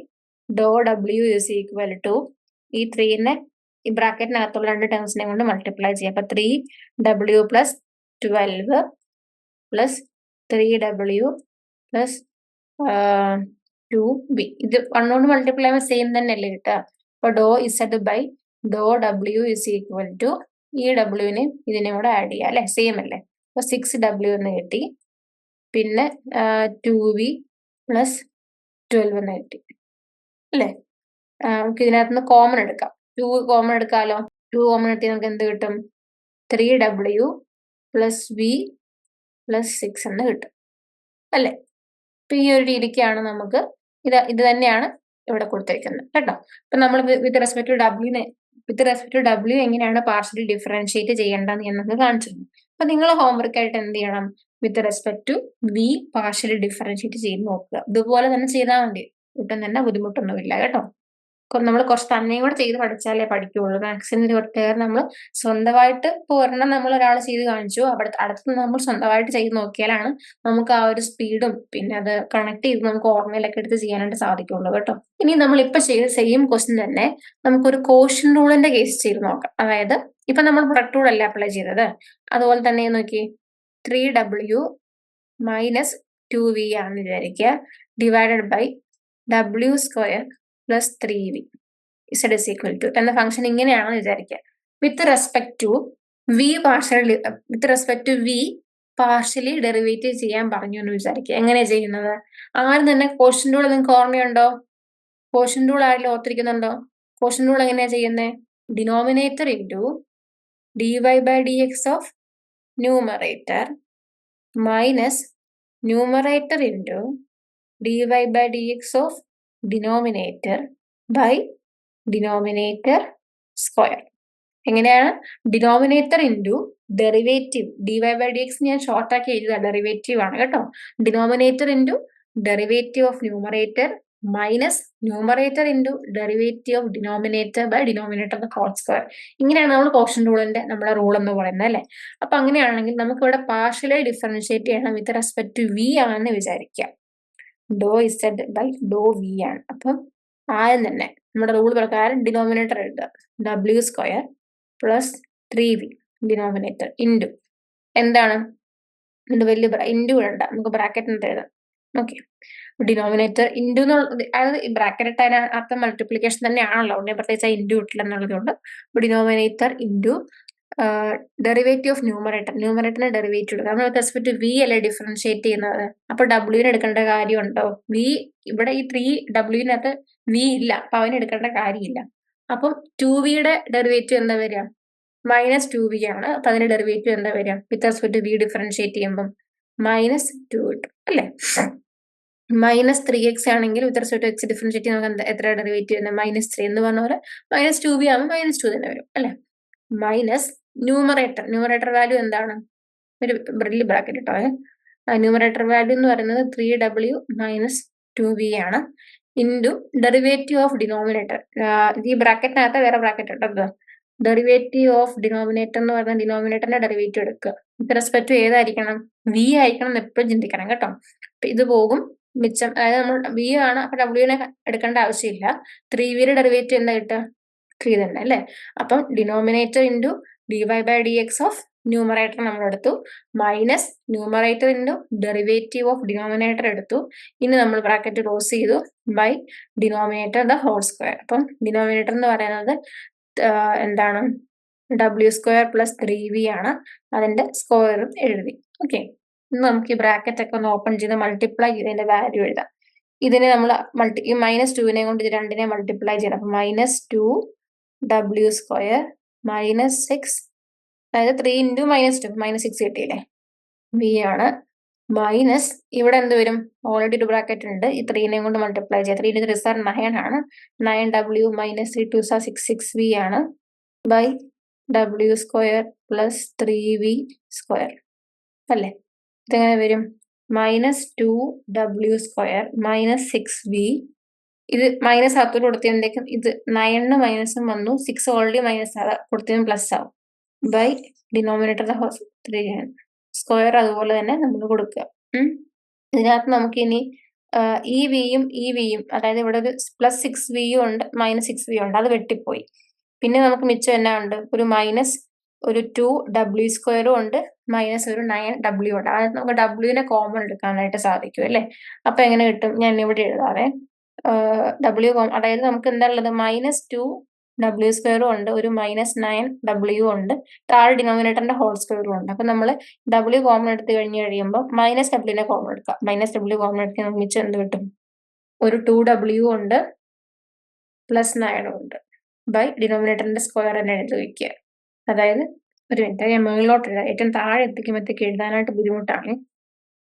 do w is equal to ഈ 3നെ ഈ ബ്രാക്കറ്റിനകത്തുള്ള രണ്ട് ടേംസിനെ കൊണ്ട് മൾട്ടിപ്ലൈ ചെയ്യാം. അപ്പൊ 3w plus 12 plus 3w plus 2v. ഇത് 1 കൊണ്ട് മൾട്ടിപ്ലൈ ചെയ്യുമ്പോൾ സെയിം തന്നെ അല്ലേ കിട്ടുക? അപ്പൊ do z by do w is equal to ഈ ഡബ്ല്യൂവിനെ ഇതിനെ കൂടെ ആഡ് ചെയ്യുക അല്ലെ? സെയിം അല്ലേ? അപ്പൊ 6w എന്ന് കിട്ടി. പിന്നെ 2v പ്ലസ് 12 എന്ന് കിട്ടി അല്ലെ? നമുക്ക് ഇതിനകത്ത് നിന്ന് കോമൺ എടുക്കാം. 2 കോമൺ എടുക്കാമല്ലോ. 2 കോമൺ എടുത്തി നമുക്ക് എന്ത് കിട്ടും? 3w പ്ലസ് v പ്ലസ് 6 എന്ന് കിട്ടും അല്ലെ? അപ്പൊ ഈ ഒരു രീതിക്കാണ് നമുക്ക് ഇത് തന്നെയാണ് ഇവിടെ കൊടുത്തിരിക്കുന്നത് കേട്ടോ. അപ്പൊ നമ്മൾ വിത്ത് റെസ്പെക്ട് ടു w എങ്ങനെയാണ് പാർഷ്യലി ഡിഫറൻഷിയേറ്റ് ചെയ്യേണ്ടതെന്ന് ഞാൻ നിങ്ങൾക്ക് കാണിച്ചിരുന്നു. അപ്പൊ നിങ്ങൾ ഹോംവർക്ക് ആയിട്ട് എന്ത് ചെയ്യണം? With respect to v partially differentiate ചെയ്ത് നോക്കുക. ഇതുപോലെ തന്നെ ചെയ്താൽ മതി, ഒട്ടും തന്നെ ബുദ്ധിമുട്ടൊന്നുമില്ല കേട്ടോ. നമ്മൾ കുറച്ച് തന്നെയും കൂടെ ചെയ്ത് പഠിച്ചാലേ പഠിക്കുള്ളൂ. മാത്സിന്റെ ഒട്ടേറെ നമ്മൾ സ്വന്തമായിട്ട് ഇപ്പോൾ ഒരെണ്ണം നമ്മൾ ഒരാൾ ചെയ്ത് കാണിച്ചു, അടുത്ത് നമ്മൾ സ്വന്തമായിട്ട് ചെയ്ത് നോക്കിയാലാണ് നമുക്ക് ആ ഒരു സ്പീഡും പിന്നെ അത് കണക്ട് ചെയ്ത് നമുക്ക് ഓർമ്മയിലൊക്കെ എടുത്ത് ചെയ്യാനായിട്ട് സാധിക്കുള്ളൂ കേട്ടോ. ഇനി നമ്മൾ ഇപ്പൊ ചെയ്ത സെയിം ക്വസ്റ്റ്യൻ തന്നെ നമുക്കൊരു കോഷ്യൻ റൂളിന്റെ കേസ് ചെയ്ത് നോക്കാം. അതായത് ഇപ്പൊ നമ്മൾ പ്രൊഡക്റ്റ് റൂൾ അല്ല അപ്ലൈ ചെയ്തത്, അതുപോലെ തന്നെ നോക്കി 3w മൈനസ് 2v ആണെന്ന് വിചാരിക്കുക, divided by w square plus 3v z is equal to എന്ന ഫംഗ്ഷൻ ഇങ്ങനെയാണെന്ന് വിചാരിക്കുക. With respect to v partially derivative ചെയ്യാൻ പറഞ്ഞു എന്ന് വിചാരിക്കുക. എങ്ങനെയാ ചെയ്യുന്നത്? ആരും തന്നെ കോഷ്യൻ റൂൾ നിങ്ങൾക്ക് ഓർമ്മയുണ്ടോ? കോഷ്യൻ റൂൾ ആരെങ്കിലും ഓർത്തിരിക്കുന്നുണ്ടോ? കോഷ്യൻ റൂൾ എങ്ങനെയാ ചെയ്യുന്നത്? Denominator into dy by dx of numerator minus numerator into dy by dx of denominator by denominator square. എങ്ങനെയാണ്? ഡിനോമിനേറ്റർ ഇൻറ്റു ഡെറിവേറ്റീവ് dy/dx ഞാൻ ഷോർട്ട് ആക്കി എഴുതുക, ഡെറിവേറ്റീവ് ആണ് കേട്ടോ. Denominator into derivative of numerator minus numerator into derivative of denominator by denominator whole square. ഇങ്ങനെയാണ് നമ്മൾ quotient റൂളിന്റെ നമ്മുടെ rule എന്ന് പറയുന്നത് അല്ലേ. അപ്പൊ അങ്ങനെയാണെങ്കിൽ നമുക്ക് ഇവിടെ പാർഷ്യലി ഡിഫറൻഷിയേറ്റ് ചെയ്യണം വിത്ത് റെസ്പെക്ട് ടു വി ആണെന്ന് വിചാരിക്കാം. ഡോ ഇസെഡ് ബൈ ഡോ വി ആണ്. അപ്പം ആദ്യം തന്നെ നമ്മുടെ റൂൾ പ്രകാരം ഡിനോമിനേറ്റർ എഴുതുക, W square plus 3v denominator into എന്താണ് വലിയ ഇൻറ്റു വേണ്ട, നമുക്ക് ബ്രാക്കറ്റിനിട്ട് എഴുതാം. ഓക്കെ, ഡിനോമിനേറ്റർ ഇൻറ്റു അതായത് ബ്രാക്കറ്റ് ഇട്ട് അതിനകത്ത് മൾട്ടിപ്ലിക്കേഷൻ തന്നെയാണല്ലോ, ഉടനെ പ്രത്യേകിച്ച് ഇൻറ്റു ഇട്ടില്ല എന്നുള്ളത് കൊണ്ട് ഡിനോമിനേറ്റർ ഇൻറ്റു ഡെറിവേറ്റീവ് ഓഫ് ന്യൂമറേറ്ററിന്റെ ഡെറിവേറ്റീവ് എടുക്കുക. നമ്മൾ റെസ്പെക്ട് വി അല്ലേ ഡിഫറൻഷിയേറ്റ് ചെയ്യുന്നത്, അപ്പൊ ഡബ്ല്യൂവിന് എടുക്കേണ്ട കാര്യമുണ്ടോ? വി ഇവിടെ ഈ 3w വി ഇല്ല, അപ്പൊ അവന് എടുക്കേണ്ട കാര്യമില്ല. അപ്പം 2vയുടെ ഡെറിവേറ്റീവ് എന്താ വരിക? -2v ആണ്. അപ്പൊ അതിന്റെ ഡെറിവേറ്റീവ് എന്താ വരിക? വിത്ത് റെസ്പെക്ട് വി ഡിഫറൻഷിയേറ്റ് ചെയ്യുമ്പോൾ -2 കിട്ടും അല്ലേ. -3x ആണെങ്കിൽ വിത്ത് റെസ്പെക്ട് എക്സ് ഡിഫറൻഷിയേറ്റ് നമുക്ക് എത്ര ഡെറിവേറ്റീവ് വരുന്നത്? -3 എന്ന് പറഞ്ഞ പോലെ -2v ആകുമ്പോൾ -2 തന്നെ വരും അല്ലെ. മൈനസ് ന്യൂമറേറ്റർ വാല്യൂ എന്താണ്? ഒരു ബ്രില്ല് ബ്രാക്കറ്റ് ഇട്ടോ. ന്യൂമറേറ്റർ വാല്യൂ എന്ന് പറയുന്നത് 3w - 2v ആണ്. ഇൻറ്റു ഡെറിവേറ്റീവ് ഓഫ് ഡിനോമിനേറ്റർ, ഈ ബ്രാക്കറ്റിനകത്ത് വേറെ ബ്രാക്കറ്റ് ഇട്ടത് ഡെറിവേറ്റീവ് ഓഫ് ഡിനോമിനേറ്റർ എന്ന് പറയുന്ന ഡിനോമിനേറ്ററിന്റെ ഡെറിവേറ്റീവ് എടുക്കുക. വിത്ത് റെസ്പെക്ട് ടു ഏതായിരിക്കണം? വി ആയിരിക്കണം എന്ന് എപ്പോഴും ചിന്തിക്കണം കേട്ടോ. അപ്പൊ ഇത് പോകും, മിച്ചം അതായത് നമ്മൾ വി ആണ്, അപ്പൊ ഡബ്ല്യൂനെ എടുക്കേണ്ട ആവശ്യമില്ല. 3vയുടെ ഡെറിവേറ്റീവ് എന്താ കിട്ടുക? 3 തന്നെ അല്ലേ. അപ്പം denominator into dy/dx of numerator നമ്മൾ എടുത്തു, minus numerator into derivative of denominator എടുത്തു. ഇനി നമ്മൾ ബ്രാക്കറ്റ് ക്ലോസ് ചെയ്തു by denominator the whole square. അപ്പം ഡിനോമിനേറ്റർ എന്ന് പറയുന്നത് എന്താണ്? w² + 3v ആണ്. അതിന്റെ സ്ക്വയറും എഴുതി. ഓക്കെ, ഇന്ന് നമുക്ക് ഈ ബ്രാക്കറ്റ് ഒക്കെ ഒന്ന് ഓപ്പൺ ചെയ്ത് മൾട്ടിപ്ലൈ ചെയ്ത് ഇതിന്റെ വാല്യൂ എഴുതാം. ഇതിനെ നമ്മൾ ഈ -2നെ കൊണ്ട് ഇത് രണ്ടിനെ മൾട്ടിപ്ലൈ ചെയ്യണം. അപ്പൊ -2w² -6, അതായത് 3 × -2 -6 കിട്ടിയില്ലേ. വി ആണ് മൈനസ് ഇവിടെ എന്ത് വരും? ഓൾറെഡി ഒരു ബ്രാക്കറ്റ് ഉണ്ട്, ഈ 3നെ കൊണ്ട് മൾട്ടിപ്ലൈ ചെയ്യാം. 3 × 3 = 9 ആണ്. 9w - 3 2 6 6v ആണ് ബൈ w² + 3v² അല്ലേ. ഇതെങ്ങനെ വരും? -2w² - 6v. ഇത് മൈനസ് അകത്തോട്ട് കൊടുത്തതിൻ്റെക്കും ഇത് 9 മൈനസും വന്നു, 6 ഓൾറെഡി മൈനസ് കൊടുത്തതും പ്ലസ് ആവും ബൈ ഡിനോമിനേറ്റർ 3 ആണ്. സ്ക്വയർ അതുപോലെ തന്നെ നമ്മൾ കൊടുക്കുക. ഇതിനകത്ത് നമുക്ക് ഇനി ഈ വിയും അതായത് ഇവിടെ ഒരു +6v ഉണ്ട് -6v ഉണ്ട്, അത് വെട്ടിപ്പോയി. പിന്നെ നമുക്ക് മിച്ചം എന്നാ ഉണ്ട്? ഒരു മൈനസ് ഒരു 2w² ഉണ്ട്, മൈനസ് ഒരു 9w ഉണ്ട്. അതായത് നമുക്ക് ഡബ്ല്യൂവിനെ കോമൺ എടുക്കാനായിട്ട് സാധിക്കും അല്ലേ. അപ്പൊ എങ്ങനെ കിട്ടും? ഞാൻ ഇവിടെ എഴുതാവേ. w അതായത് നമുക്ക് എന്താ ഉള്ളത്? -2w² ഉണ്ട്, ഒരു -9w ഉണ്ട്, താഴെ ഡിനോമിനേറ്ററിന്റെ ഹോൾ സ്ക്വയറും ഉണ്ട്. അപ്പൊ നമ്മൾ w കോമൺ എടുത്ത് കഴിയുമ്പോൾ -w കോമൺ എടുക്കാം. -w കോമൺ എടുത്ത് നമുക്ക് മിച്ചം എന്ത് കിട്ടും? ഒരു 2w ഉണ്ട് പ്ലസ് 9 ഉണ്ട് ബൈ ഡിനോമിനേറ്ററിന്റെ സ്ക്വയർ തന്നെ എഴുതി വയ്ക്കുക. അതായത് ഒരു മിനിറ്റ്, ഞാൻ മുകളിലോട്ട് എഴുതാം. ഏറ്റവും താഴെ എത്തിക്കുമ്പോഴത്തേക്ക് എഴുതാനായിട്ട് ബുദ്ധിമുട്ടാണ്.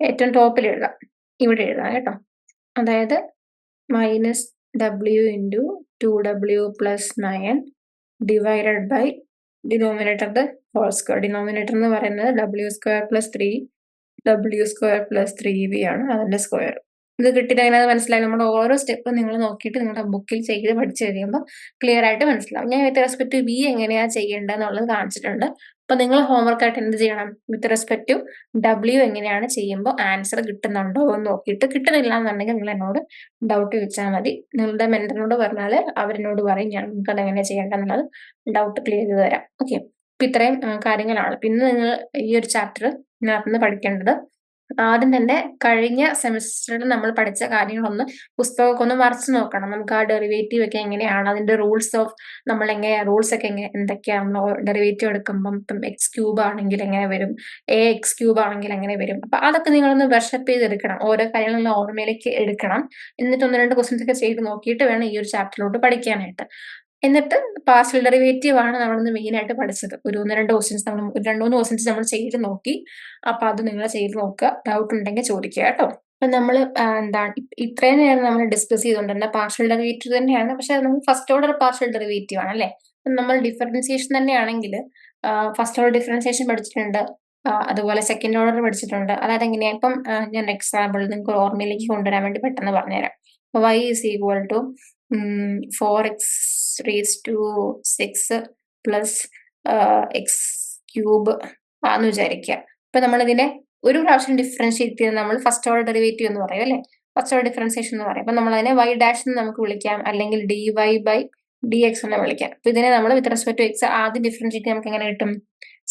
ഏറ്റവും ടോപ്പിൽ എഴുതാം, ഇവിടെ എഴുതാം കേട്ടോ. അതായത് -w × 2w + 9 ഡിവൈഡഡ് ബൈ ഡിനോമിനേറ്ററിന്റെ ഹോൾ സ്ക്വയർ. ഡിനോമിനേറ്റർ എന്ന് പറയുന്നത് w² + 3v ആണ്, അതിന്റെ സ്ക്വയർ. ഇത് കിട്ടിയിട്ട് അങ്ങനെ മനസ്സിലായി. നമ്മുടെ ഓരോ സ്റ്റെപ്പും നിങ്ങൾ നോക്കിയിട്ട് നിങ്ങളുടെ ബുക്കിൽ ചെയ്ത് പഠിച്ചു കഴിയുമ്പോൾ ക്ലിയർ ആയിട്ട് മനസ്സിലാവും. ഞാൻ വിത്ത് റെസ്പെക്ട് ടു വി എങ്ങനെയാ ചെയ്യേണ്ടത് എന്നുള്ളത് കാണിച്ചിട്ടുണ്ട്. അപ്പൊ നിങ്ങൾ ഹോംവർക്ക് ആയിട്ട് എന്ത് ചെയ്യണം? വിത്ത് റെസ്പെക്ട് ടു ഡബ്ല്യു എങ്ങനെയാണ് ചെയ്യുമ്പോൾ ആൻസർ കിട്ടുന്നുണ്ടോ എന്ന് നോക്കിയിട്ട്, കിട്ടുന്നില്ല എന്നുണ്ടെങ്കിൽ നിങ്ങൾ എന്നോട് ഡൗട്ട് ചോദിച്ചാൽ മതി. നിങ്ങളുടെ മെന്ററിനോട് പറഞ്ഞാൽ അവരെന്നോട് പറയും, ഞാൻ നിങ്ങൾക്ക് അത് എങ്ങനെയാണ് ചെയ്യേണ്ടതെന്നുള്ളത് ഡൗട്ട് ക്ലിയർ ചെയ്ത് തരാം. ഓക്കെ, അപ്പൊ ഇത്രയും കാര്യങ്ങളാണ്. പിന്നെ നിങ്ങൾ ഈ ഒരു ചാപ്റ്റർ ഇതിനകത്തുനിന്ന് പഠിക്കേണ്ടത്, ആദ്യം തന്നെ കഴിഞ്ഞ സെമിസ്റ്ററിൽ നമ്മൾ പഠിച്ച കാര്യങ്ങളൊന്ന് പുസ്തകമൊക്കെ ഒന്ന് മറിച്ച് നോക്കണം. നമുക്ക് ആ ഡെറിവേറ്റീവ് ഒക്കെ എങ്ങനെയാണ്, അതിന്റെ റൂൾസ് ഓഫ് നമ്മൾ എങ്ങനെയാ, റൂൾസ് ഒക്കെ എന്തൊക്കെയാണ്, ഡെറിവേറ്റീവ് എടുക്കുമ്പം ഇപ്പം x³ ആണെങ്കിൽ എങ്ങനെ വരും, ax³ ആണെങ്കിൽ എങ്ങനെ വരും. അപ്പൊ അതൊക്കെ നിങ്ങളൊന്ന് ബ്രഷപ്പ് ചെയ്തെടുക്കണം. ഓരോ കാര്യങ്ങളും ഓർമ്മയിലേക്ക് എടുക്കണം. എന്നിട്ട് 1-2 ക്വസ്റ്റ്യൻസ് ഒക്കെ ചെയ്ത് നോക്കിയിട്ട് വേണം ഈ ഒരു ചാപ്റ്ററിലോട്ട് പഠിക്കാനായിട്ട്. എന്നിട്ട് പാർഷ്യൽ ഡെറിവേറ്റീവ് ആണ് നമ്മളിന്ന് മെയിൻ ആയിട്ട് പഠിച്ചത്. ഒരു 1-2 ക്വസ്റ്റ്യൻസ് നമ്മൾ 2-3 ക്വസ്റ്റ്യൻസ് നമ്മൾ ചെയ്ത് നോക്കി. അപ്പൊ അത് നിങ്ങൾ ചെയ്ത് നോക്കുക, ഡൗട്ട് ഉണ്ടെങ്കിൽ ചോദിക്കുക കേട്ടോ. അപ്പൊ നമ്മൾ എന്താണ് ഇത്രയും നേരം നമ്മൾ ഡിസ്കസ് ചെയ്തുകൊണ്ടിരുന്ന പാർഷ്യൽ ഡെറിവേറ്റീവ് തന്നെയാണ്, പക്ഷെ നമ്മൾ ഫസ്റ്റ് ഓർഡർ പാർഷ്യൽ ഡെറിവേറ്റീവ് ആണ് അല്ലെ. നമ്മൾ ഡിഫറൻസിയേഷൻ തന്നെയാണെങ്കിൽ ഫസ്റ്റ് ഓർഡർ ഡിഫറൻസിയേഷൻ പഠിച്ചിട്ടുണ്ട്, അതുപോലെ സെക്കൻഡ് ഓർഡർ പഠിച്ചിട്ടുണ്ട്. അതായത് എങ്ങനെയാ ഇപ്പം ഞാൻ എക്സാമ്പിൾ നിങ്ങൾക്ക് ഓർമ്മയിലേക്ക് കൊണ്ടുവരാൻ വേണ്ടി പെട്ടെന്ന് പറഞ്ഞുതരാം. y is equal to 4x raised to 6 plus x cube ആന്ന് വിചാരിക്കുക. അപ്പൊ നമ്മളിതിനെ ഒരു പ്രാവശ്യം ഡിഫറൻഷിയേറ്റ് ചെയ്ത് നമ്മൾ ഫസ്റ്റ് ഓർഡർ ഡെറിവേറ്റീവ് എന്ന് പറയും അല്ലെ, ഫസ്റ്റ് ഓർഡർ ഡിഫറൻസിയേഷൻ എന്ന് പറയും. അപ്പൊ നമ്മൾ അതിനെ y ഡാഷ് എന്ന് നമുക്ക് വിളിക്കാം, അല്ലെങ്കിൽ dy by dx എന്ന് വിളിക്കാം. അപ്പൊ ഇതിനെ നമ്മൾ വിത്ത് റെസ്പെക്ട് ടു എക്സ് ആദ്യം ഡിഫറൻഷിയേറ്റ് നമുക്ക് എങ്ങനെ കിട്ടും?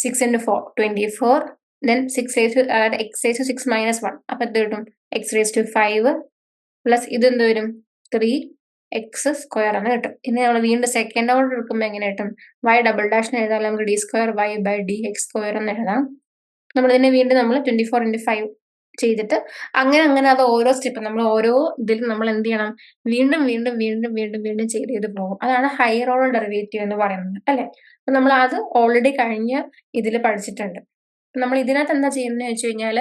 6 into 4 24, then 6 raised to x raised to 6 minus 1, അപ്പൊ എന്ത് കിട്ടും? x raised to 5 പ്ലസ് ഇത് എന്ത് വരും? 3x സ്ക്വയർ എന്ന് കിട്ടും. ഇനി നമ്മൾ വീണ്ടും സെക്കൻഡ് ഓർഡർ എടുക്കുമ്പോൾ എങ്ങനെ കിട്ടും? y ഡബിൾ ഡാഷിന് എഴുതാം, നമുക്ക് d square y by dx square എന്ന് എഴുതാം. നമ്മൾ ഇതിനെ വീണ്ടും നമ്മൾ 24 into 5 ചെയ്തിട്ട് അങ്ങനെ അത് ഓരോ സ്റ്റെപ്പ് നമ്മൾ ഓരോ ഇതിൽ നമ്മൾ എന്ത് ചെയ്യണം? വീണ്ടും വീണ്ടും വീണ്ടും വീണ്ടും വീണ്ടും ചെയ്ത് പോകും. അതാണ് ഹയർ ഓർഡർ ഡെറിവേറ്റീവ് എന്ന് പറയുന്നത് അല്ലെ. അപ്പൊ നമ്മൾ അത് ഓൾറെഡി കഴിഞ്ഞ ഇതിൽ പഠിച്ചിട്ടുണ്ട്. നമ്മൾ ഇതിനകത്ത് എന്താ ചെയ്യുന്നത് വെച്ച് കഴിഞ്ഞാൽ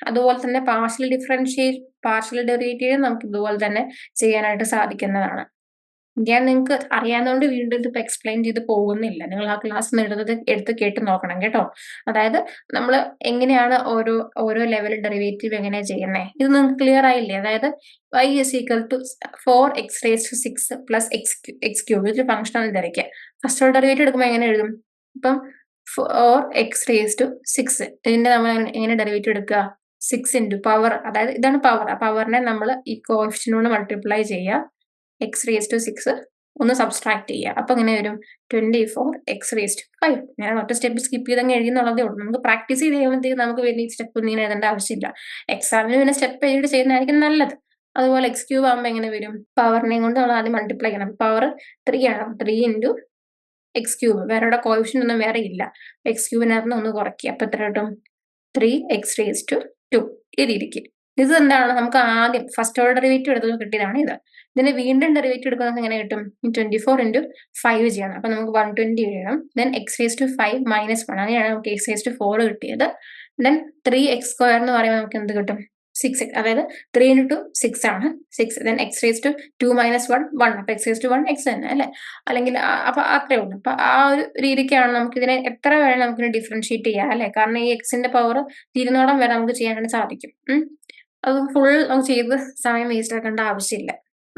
അതുപോലെ തന്നെ പാർഷ്യൽ ഡെറിവേറ്റീവ് നമുക്ക് ഇതുപോലെ തന്നെ ചെയ്യാനായിട്ട് സാധിക്കുന്നതാണ്. ഞാൻ നിങ്ങൾക്ക് അറിയാവുന്നതുകൊണ്ട് വീണ്ടും ഇതിപ്പോ എക്സ്പ്ലെയിൻ ചെയ്ത് പോകുന്നില്ല. നിങ്ങൾ ആ ക്ലാസ് എടുത്ത് കേട്ട് നോക്കണം കേട്ടോ. അതായത് നമ്മൾ എങ്ങനെയാണ് ഓരോ ലെവൽ ഡെറിവേറ്റീവ് എങ്ങനെയാ ചെയ്യുന്നത്, ഇത് നിങ്ങൾക്ക് ക്ലിയർ ആയില്ലേ? അതായത് y is equal to 4x raised to 6 plus x cube ഒരു ഫംഗ്ഷൻ ആണ് ധരിക്കുക. ഫസ്റ്റ് ഓർഡർ ഡെറിവേറ്റീവ് എടുക്കുമ്പോൾ എങ്ങനെ എഴുതും? ഇപ്പം 4x raised to 6 ഇതിന്റെ നമ്മൾ എങ്ങനെ ഡെറിവേറ്റീവ് എടുക്കുക? 6 into പവർ, അതായത് ഇതാണ് പവർ. ആ പവറിനെ നമ്മൾ ഈ കോഎഫിഷ്യന്റ് മൾട്ടിപ്ലൈ ചെയ്യുക, x raised to 6 ഒന്ന് സബ്സ്ട്രാക്ട് ചെയ്യുക. അപ്പൊ എങ്ങനെ വരും? 24x raised to 5. ഞാൻ ഒറ്റ സ്റ്റെപ്പ് സ്കിപ്പ് ചെയ്ത് അങ്ങ് എഴുതുന്നുള്ളതേ ഉള്ളൂ. നമുക്ക് പ്രാക്ടീസ് ചെയ്ത് കഴിയുമ്പോഴത്തേക്ക് നമുക്ക് വലിയ സ്റ്റെപ്പ് ഒന്നും എഴുതേണ്ട ആവശ്യമില്ല. എക്സാമിന് പിന്നെ സ്റ്റെപ്പ് എഴുതി ചെയ്യുന്നതായിരിക്കും നല്ലത്. അതുപോലെ x ക്യൂബ് ആകുമ്പോൾ എങ്ങനെ വരും? പവറിനെയും കൊണ്ട് നമ്മൾ ആദ്യം മൾട്ടിപ്ലൈ ചെയ്യണം. പവർ 3 ആണ്, 3 into x ക്യൂബ്. വേറെ കോഎഫിഷ്യന്റ് ഒന്നും വേറെ ഇല്ല. x ക്യൂബിനകത്ത് ഒന്ന് കുറയ്ക്കുക. അപ്പൊ എത്ര കിട്ടും? 3x raised to 2 ഈ രീതിക്ക്. ഇത് എന്താണ്? നമുക്ക് ആദ്യം ഫസ്റ്റ് ഓർഡർ ഡെറിവേറ്റീവ് എടുത്തത് കിട്ടിയതാണ് ഇത്. ഇതിന് വീണ്ടും ഡെറിവേറ്റീവ് എടുക്കുന്നത് എങ്ങനെ കിട്ടും? 24 into 5 ചെയ്യണം. അപ്പൊ നമുക്ക് 120 എഴുതണം. Then x raised to 5 minus 1, അങ്ങനെയാണ് നമുക്ക് x raised to 4 കിട്ടിയത്. ദെൻ 3x സ്ക്വയർ എന്ന് പറയുമ്പോൾ നമുക്ക് എന്ത് കിട്ടും? 6x, അതായത് 3 into 6 ആണ് 6. Then x raised to 2 minus 1 1, അപ്പൊ x raised to 1 x തന്നെ അല്ലെ, അല്ലെങ്കിൽ അപ്പൊ അത്രേ ഉള്ളൂ. അപ്പൊ ആ ഒരു രീതിക്കാണ് നമുക്ക് ഇതിനെ എത്ര വേണം നമുക്ക് ഡിഫറൻഷിയേറ്റ് ചെയ്യാം അല്ലെ. കാരണം ഈ എക്സിന്റെ പവർ തീരുന്നോളം വരെ നമുക്ക് ചെയ്യാനായിട്ട് സാധിക്കും. അത് ഫുൾ നമുക്ക് ചെയ്ത് സമയം വേസ്റ്റ് ആക്കേണ്ട ആവശ്യമില്ല.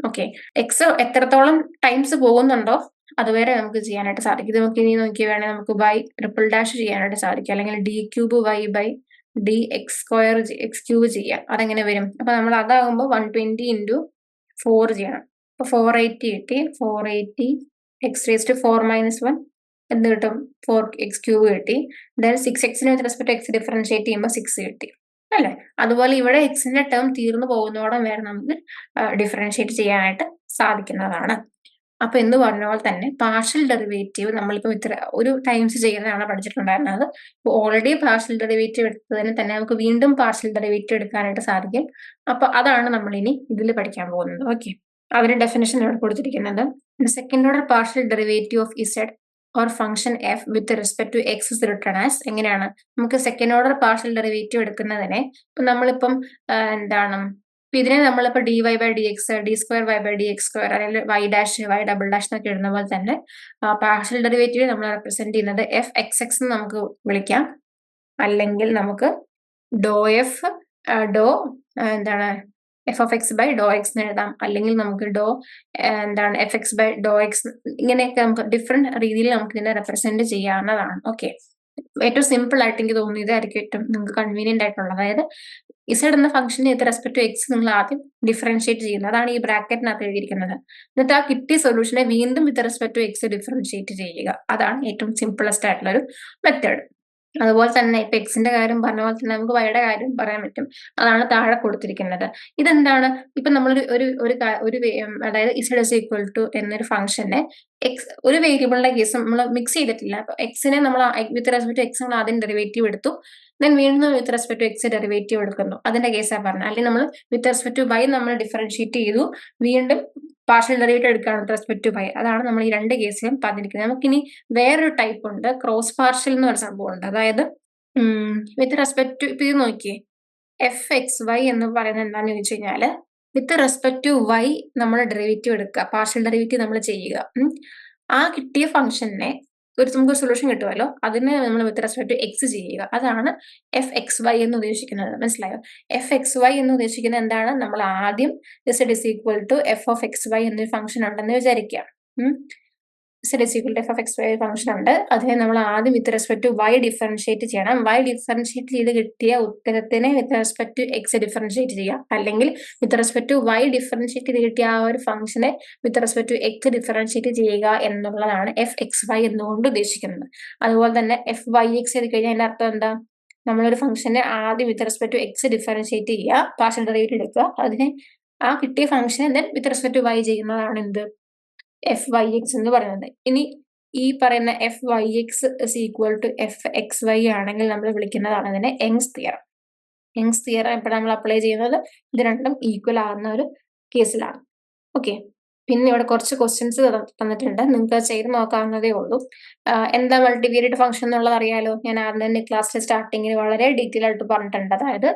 ഓക്കെ, എക്സ് എത്രത്തോളം ടൈംസ് പോകുന്നുണ്ടോ അതുവരെ നമുക്ക് ചെയ്യാനായിട്ട് സാധിക്കും. ഇത് നമുക്ക് ഇനി നോക്കി വേണമെങ്കിൽ നമുക്ക് ബൈ ട്രിപ്പിൾ ഡാഷ് ചെയ്യാനായിട്ട് സാധിക്കും, അല്ലെങ്കിൽ d cube y by d x square x cube ചെയ്യാം. അതെങ്ങനെ വരും? അപ്പൊ നമ്മൾ അതാകുമ്പോൾ 120 into 4 ചെയ്യണം. അപ്പൊ 480 കിട്ടി. 480 x raised to 4 minus 1 എന്ത് കിട്ടും? 4x ക്യൂബ് കിട്ടി. Then 6x with respect X differentiate ചെയ്യുമ്പോൾ 6 കിട്ടി അല്ലെ. അതുപോലെ ഇവിടെ എക്സിന്റെ ടേം തീർന്നു പോകുന്നതോടെ വരെ നമുക്ക് ഡിഫറൻഷിയേറ്റ് ചെയ്യാനായിട്ട് സാധിക്കുന്നതാണ്. അപ്പൊ എന്ന് പറഞ്ഞ പോലെ തന്നെ പാർഷ്യൽ ഡെറിവേറ്റീവ് നമ്മളിപ്പോ ഇത്ര ഒരു ടൈംസ് ചെയ്യുന്നതാണ് പഠിച്ചിട്ടുണ്ടായിരുന്നത്. ഓൾറെഡി പാർഷ്യൽ ഡെറിവേറ്റീവ് എടുത്തതിന് തന്നെ നമുക്ക് വീണ്ടും പാർഷ്യൽ ഡെറിവേറ്റീവ് എടുക്കാനായിട്ട് സാധിക്കും. അപ്പൊ അതാണ് നമ്മൾ ഇനി ഇതിൽ പഠിക്കാൻ പോകുന്നത്. ഓക്കെ, അതിന്റെ ഡെഫിനിഷൻ ഇവിടെ കൊടുത്തിരിക്കുന്നത് second order partial derivative of z or function f with respect to x is written as. എങ്ങനെയാണ് നമുക്ക് സെക്കൻഡ് ഓർഡർ പാർഷ്യൽ ഡെറിവേറ്റീവ് എടുക്കുന്നതിനെ നമ്മളിപ്പം എന്താണ് ഇതിനെ നമ്മളിപ്പോ dy by d x d square y by d x square അല്ലെങ്കിൽ y dash y double dash എന്നൊക്കെ എഴുതുന്ന പോലെ തന്നെ പാർഷ്യൽ ഡെറിവേറ്റീവ് നമ്മൾ റെപ്രസെന്റ് ചെയ്യുന്നത് എഫ് എക്സ് എക്സ് എന്ന് നമുക്ക് വിളിക്കാം, അല്ലെങ്കിൽ നമുക്ക് ഡോ എഫ് ഡോ എന്താണ് F of x by dow x എന്ന് എഴുതാം, അല്ലെങ്കിൽ നമുക്ക് ഡോ എന്താണ് f x by dow x, ഇങ്ങനെയൊക്കെ നമുക്ക് ഡിഫറെന്റ് രീതിയിൽ നമുക്ക് ഇതിനെ റെപ്രസെന്റ് ചെയ്യാവുന്നതാണ്. ഓക്കെ, ഏറ്റവും സിമ്പിൾ ആയിട്ട് എനിക്ക് തോന്നുന്നത് ഇതായിരിക്കും ഏറ്റവും നിങ്ങൾക്ക് കൺവീനിയന്റ് ആയിട്ടുള്ളത്. അതായത് ഇസഡ് എന്ന ഫംഗ്ഷനെ വിത്ത് റെസ്പെക്ട് ടു എക്സ് നിങ്ങൾ ആദ്യം ഡിഫറൻഷിയേറ്റ് ചെയ്യുന്നത്, അതാണ് ഈ ബ്രാക്കറ്റിനകത്ത് എഴുതിയിരിക്കുന്നത്. എന്നിട്ട് ആ കിട്ടിയ സൊല്യൂഷനെ വീണ്ടും with respect to x differentiate ചെയ്യുക. അതാണ് ഏറ്റവും സിമ്പിളസ്റ്റ് ആയിട്ടുള്ള ഒരു മെത്തേഡ്. അതുപോലെ തന്നെ ഇപ്പൊ എക്സിന്റെ കാര്യം പറഞ്ഞ പോലെ തന്നെ നമുക്ക് വൈയുടെ കാര്യം പറയാൻ പറ്റും. അതാണ് താഴെ കൊടുത്തിരിക്കുന്നത്. ഇതെന്താണ്? ഇപ്പൊ നമ്മൾ അതായത് ഇസഡ് ഇസ് ഈക്വൽ ടു എന്നൊരു ഫംഗ്ഷനെ എക്സ് ഒരു വേരിയബിളിന്റെ കേസ് നമ്മൾ മിക്സ് ചെയ്തിട്ടില്ല. അപ്പൊ എക്സിനെ നമ്മൾ വിത്ത് റെസ്പെക്ട് ടു എക്സ് നമ്മൾ ആദ്യം ഡെറിവേറ്റീവ് എടുത്തു, ദെൻ വീണ്ടും with respect to x derivative എടുക്കുന്നു. അതിന്റെ കേസാണ് പറഞ്ഞത്. അല്ലെങ്കിൽ നമ്മൾ വിത്ത് റെസ്പെക്ട് ടു വൈ നമ്മൾ ഡിഫറൻഷിയേറ്റ് ചെയ്തു, വീണ്ടും പാർഷ്യൽ ഡെറിവേറ്റീവ് എടുക്കുകയാണ് വിത്ത് റെസ്പെക്ട് ടു വൈ. അതാണ് നമ്മൾ ഈ രണ്ട് കേസിലും പറഞ്ഞിരിക്കുന്നത്. നമുക്കിനി വേറൊരു ടൈപ്പ് ഉണ്ട്, ക്രോസ് പാർഷ്യൽ എന്ന് പറഞ്ഞ സംഭവം ഉണ്ട്. അതായത് വിത്ത് റെസ്പെക്ട് ടു ഇപ്പൊ ഇത് നോക്കിയേ, എഫ് എക്സ് വൈ എന്ന് പറയുന്നത് എന്താണെന്ന് ചോദിച്ചു കഴിഞ്ഞാല് വിത്ത് റെസ്പെക്ട് ടു വൈ നമ്മൾ ഡെറിവേറ്റീവ് എടുക്കുക, പാർഷ്യൽ ഡെറിവേറ്റീവ് നമ്മൾ ചെയ്യുക. ആ കിട്ടിയ ഫംഗ്ഷനെ നമുക്ക് സൊല്യൂഷൻ കിട്ടുമല്ലോ, അതിനെ നമ്മൾ വിത്ത് റെസ്പെക്ട് ടു എക്സ് ചെയ്യുക. അതാണ് എഫ് എക്സ് വൈ എന്ന് ഉദ്ദേശിക്കുന്നത്. മനസ്സിലായോ? എഫ് എക്സ് വൈ എന്ന് ഉദ്ദേശിക്കുന്നത് എന്താണ്? നമ്മൾ ആദ്യം z is equal to f of x y എന്നൊരു ഫംഗ്ഷൻ ഉണ്ടെന്ന് വിചാരിക്കുക. z is equal to f of x y function ഉണ്ട്. അതിനെ നമ്മൾ ആദ്യം with respect to y differentiate ചെയ്യണം. y ഡിഫറൻഷിയേറ്റ് ചെയ്ത് കിട്ടിയ ഉത്തരത്തിനെ with respect to x differentiate ചെയ്യാം, അല്ലെങ്കിൽ with respect to y differentiate ചെയ്ത് കിട്ടിയ ആ ഒരു ഫംഗ്ഷനെ with respect to x differentiate ചെയ്യുക എന്നുള്ളതാണ് എഫ് എക്സ് വൈ എന്നുകൊണ്ട് ഉദ്ദേശിക്കുന്നത്. അതുപോലെ തന്നെ എഫ് വൈ എക്സ് ചെയ്ത് കഴിഞ്ഞാൽ അതിന്റെ അർത്ഥം എന്താ? നമ്മളൊരു ഫംഗ്ഷനെ ആദ്യം with respect to x differentiate ചെയ്യുക, പാർഷ്യൽ ഡെറിവേറ്റീവ് എടുക്കുക, അതിനെ ആ കിട്ടിയ ഫംഗ്ഷനെ then with respect to y ചെയ്യുന്നതാണ് എന്ത്? എഫ് വൈ എക്സ് എന്ന് പറയുന്നത്. ഇനി ഈ പറയുന്ന f y x is equal to f x y ആണെങ്കിൽ നമ്മൾ വിളിക്കുന്നതാണ് ഇതിനെ യങ്സ് തിയറം. യങ്സ് തിയറം എപ്പോഴാണ് നമ്മൾ അപ്ലൈ ചെയ്യുന്നത്? ഇത് രണ്ടും ഈക്വൽ ആകുന്ന ഒരു കേസിലാണ്. ഓക്കെ, പിന്നെ ഇവിടെ കുറച്ച് ക്വസ്റ്റ്യൻസ് തന്നിട്ടുണ്ട്, നിങ്ങൾക്ക് ചെയ്ത് നോക്കാവുന്നതേ ഉള്ളൂ. എന്താ മൾട്ടിവേരിയറ്റ് ഫംഗ്ഷൻ എന്നുള്ളത് അറിയാലോ. ഞാൻ ആദ്യം തന്നെ ക്ലാസ്സിലെ സ്റ്റാർട്ടിങ്ങിൽ വളരെ ഡീറ്റെയിൽ ആയിട്ട് പറഞ്ഞിട്ടുണ്ട്. അതായത്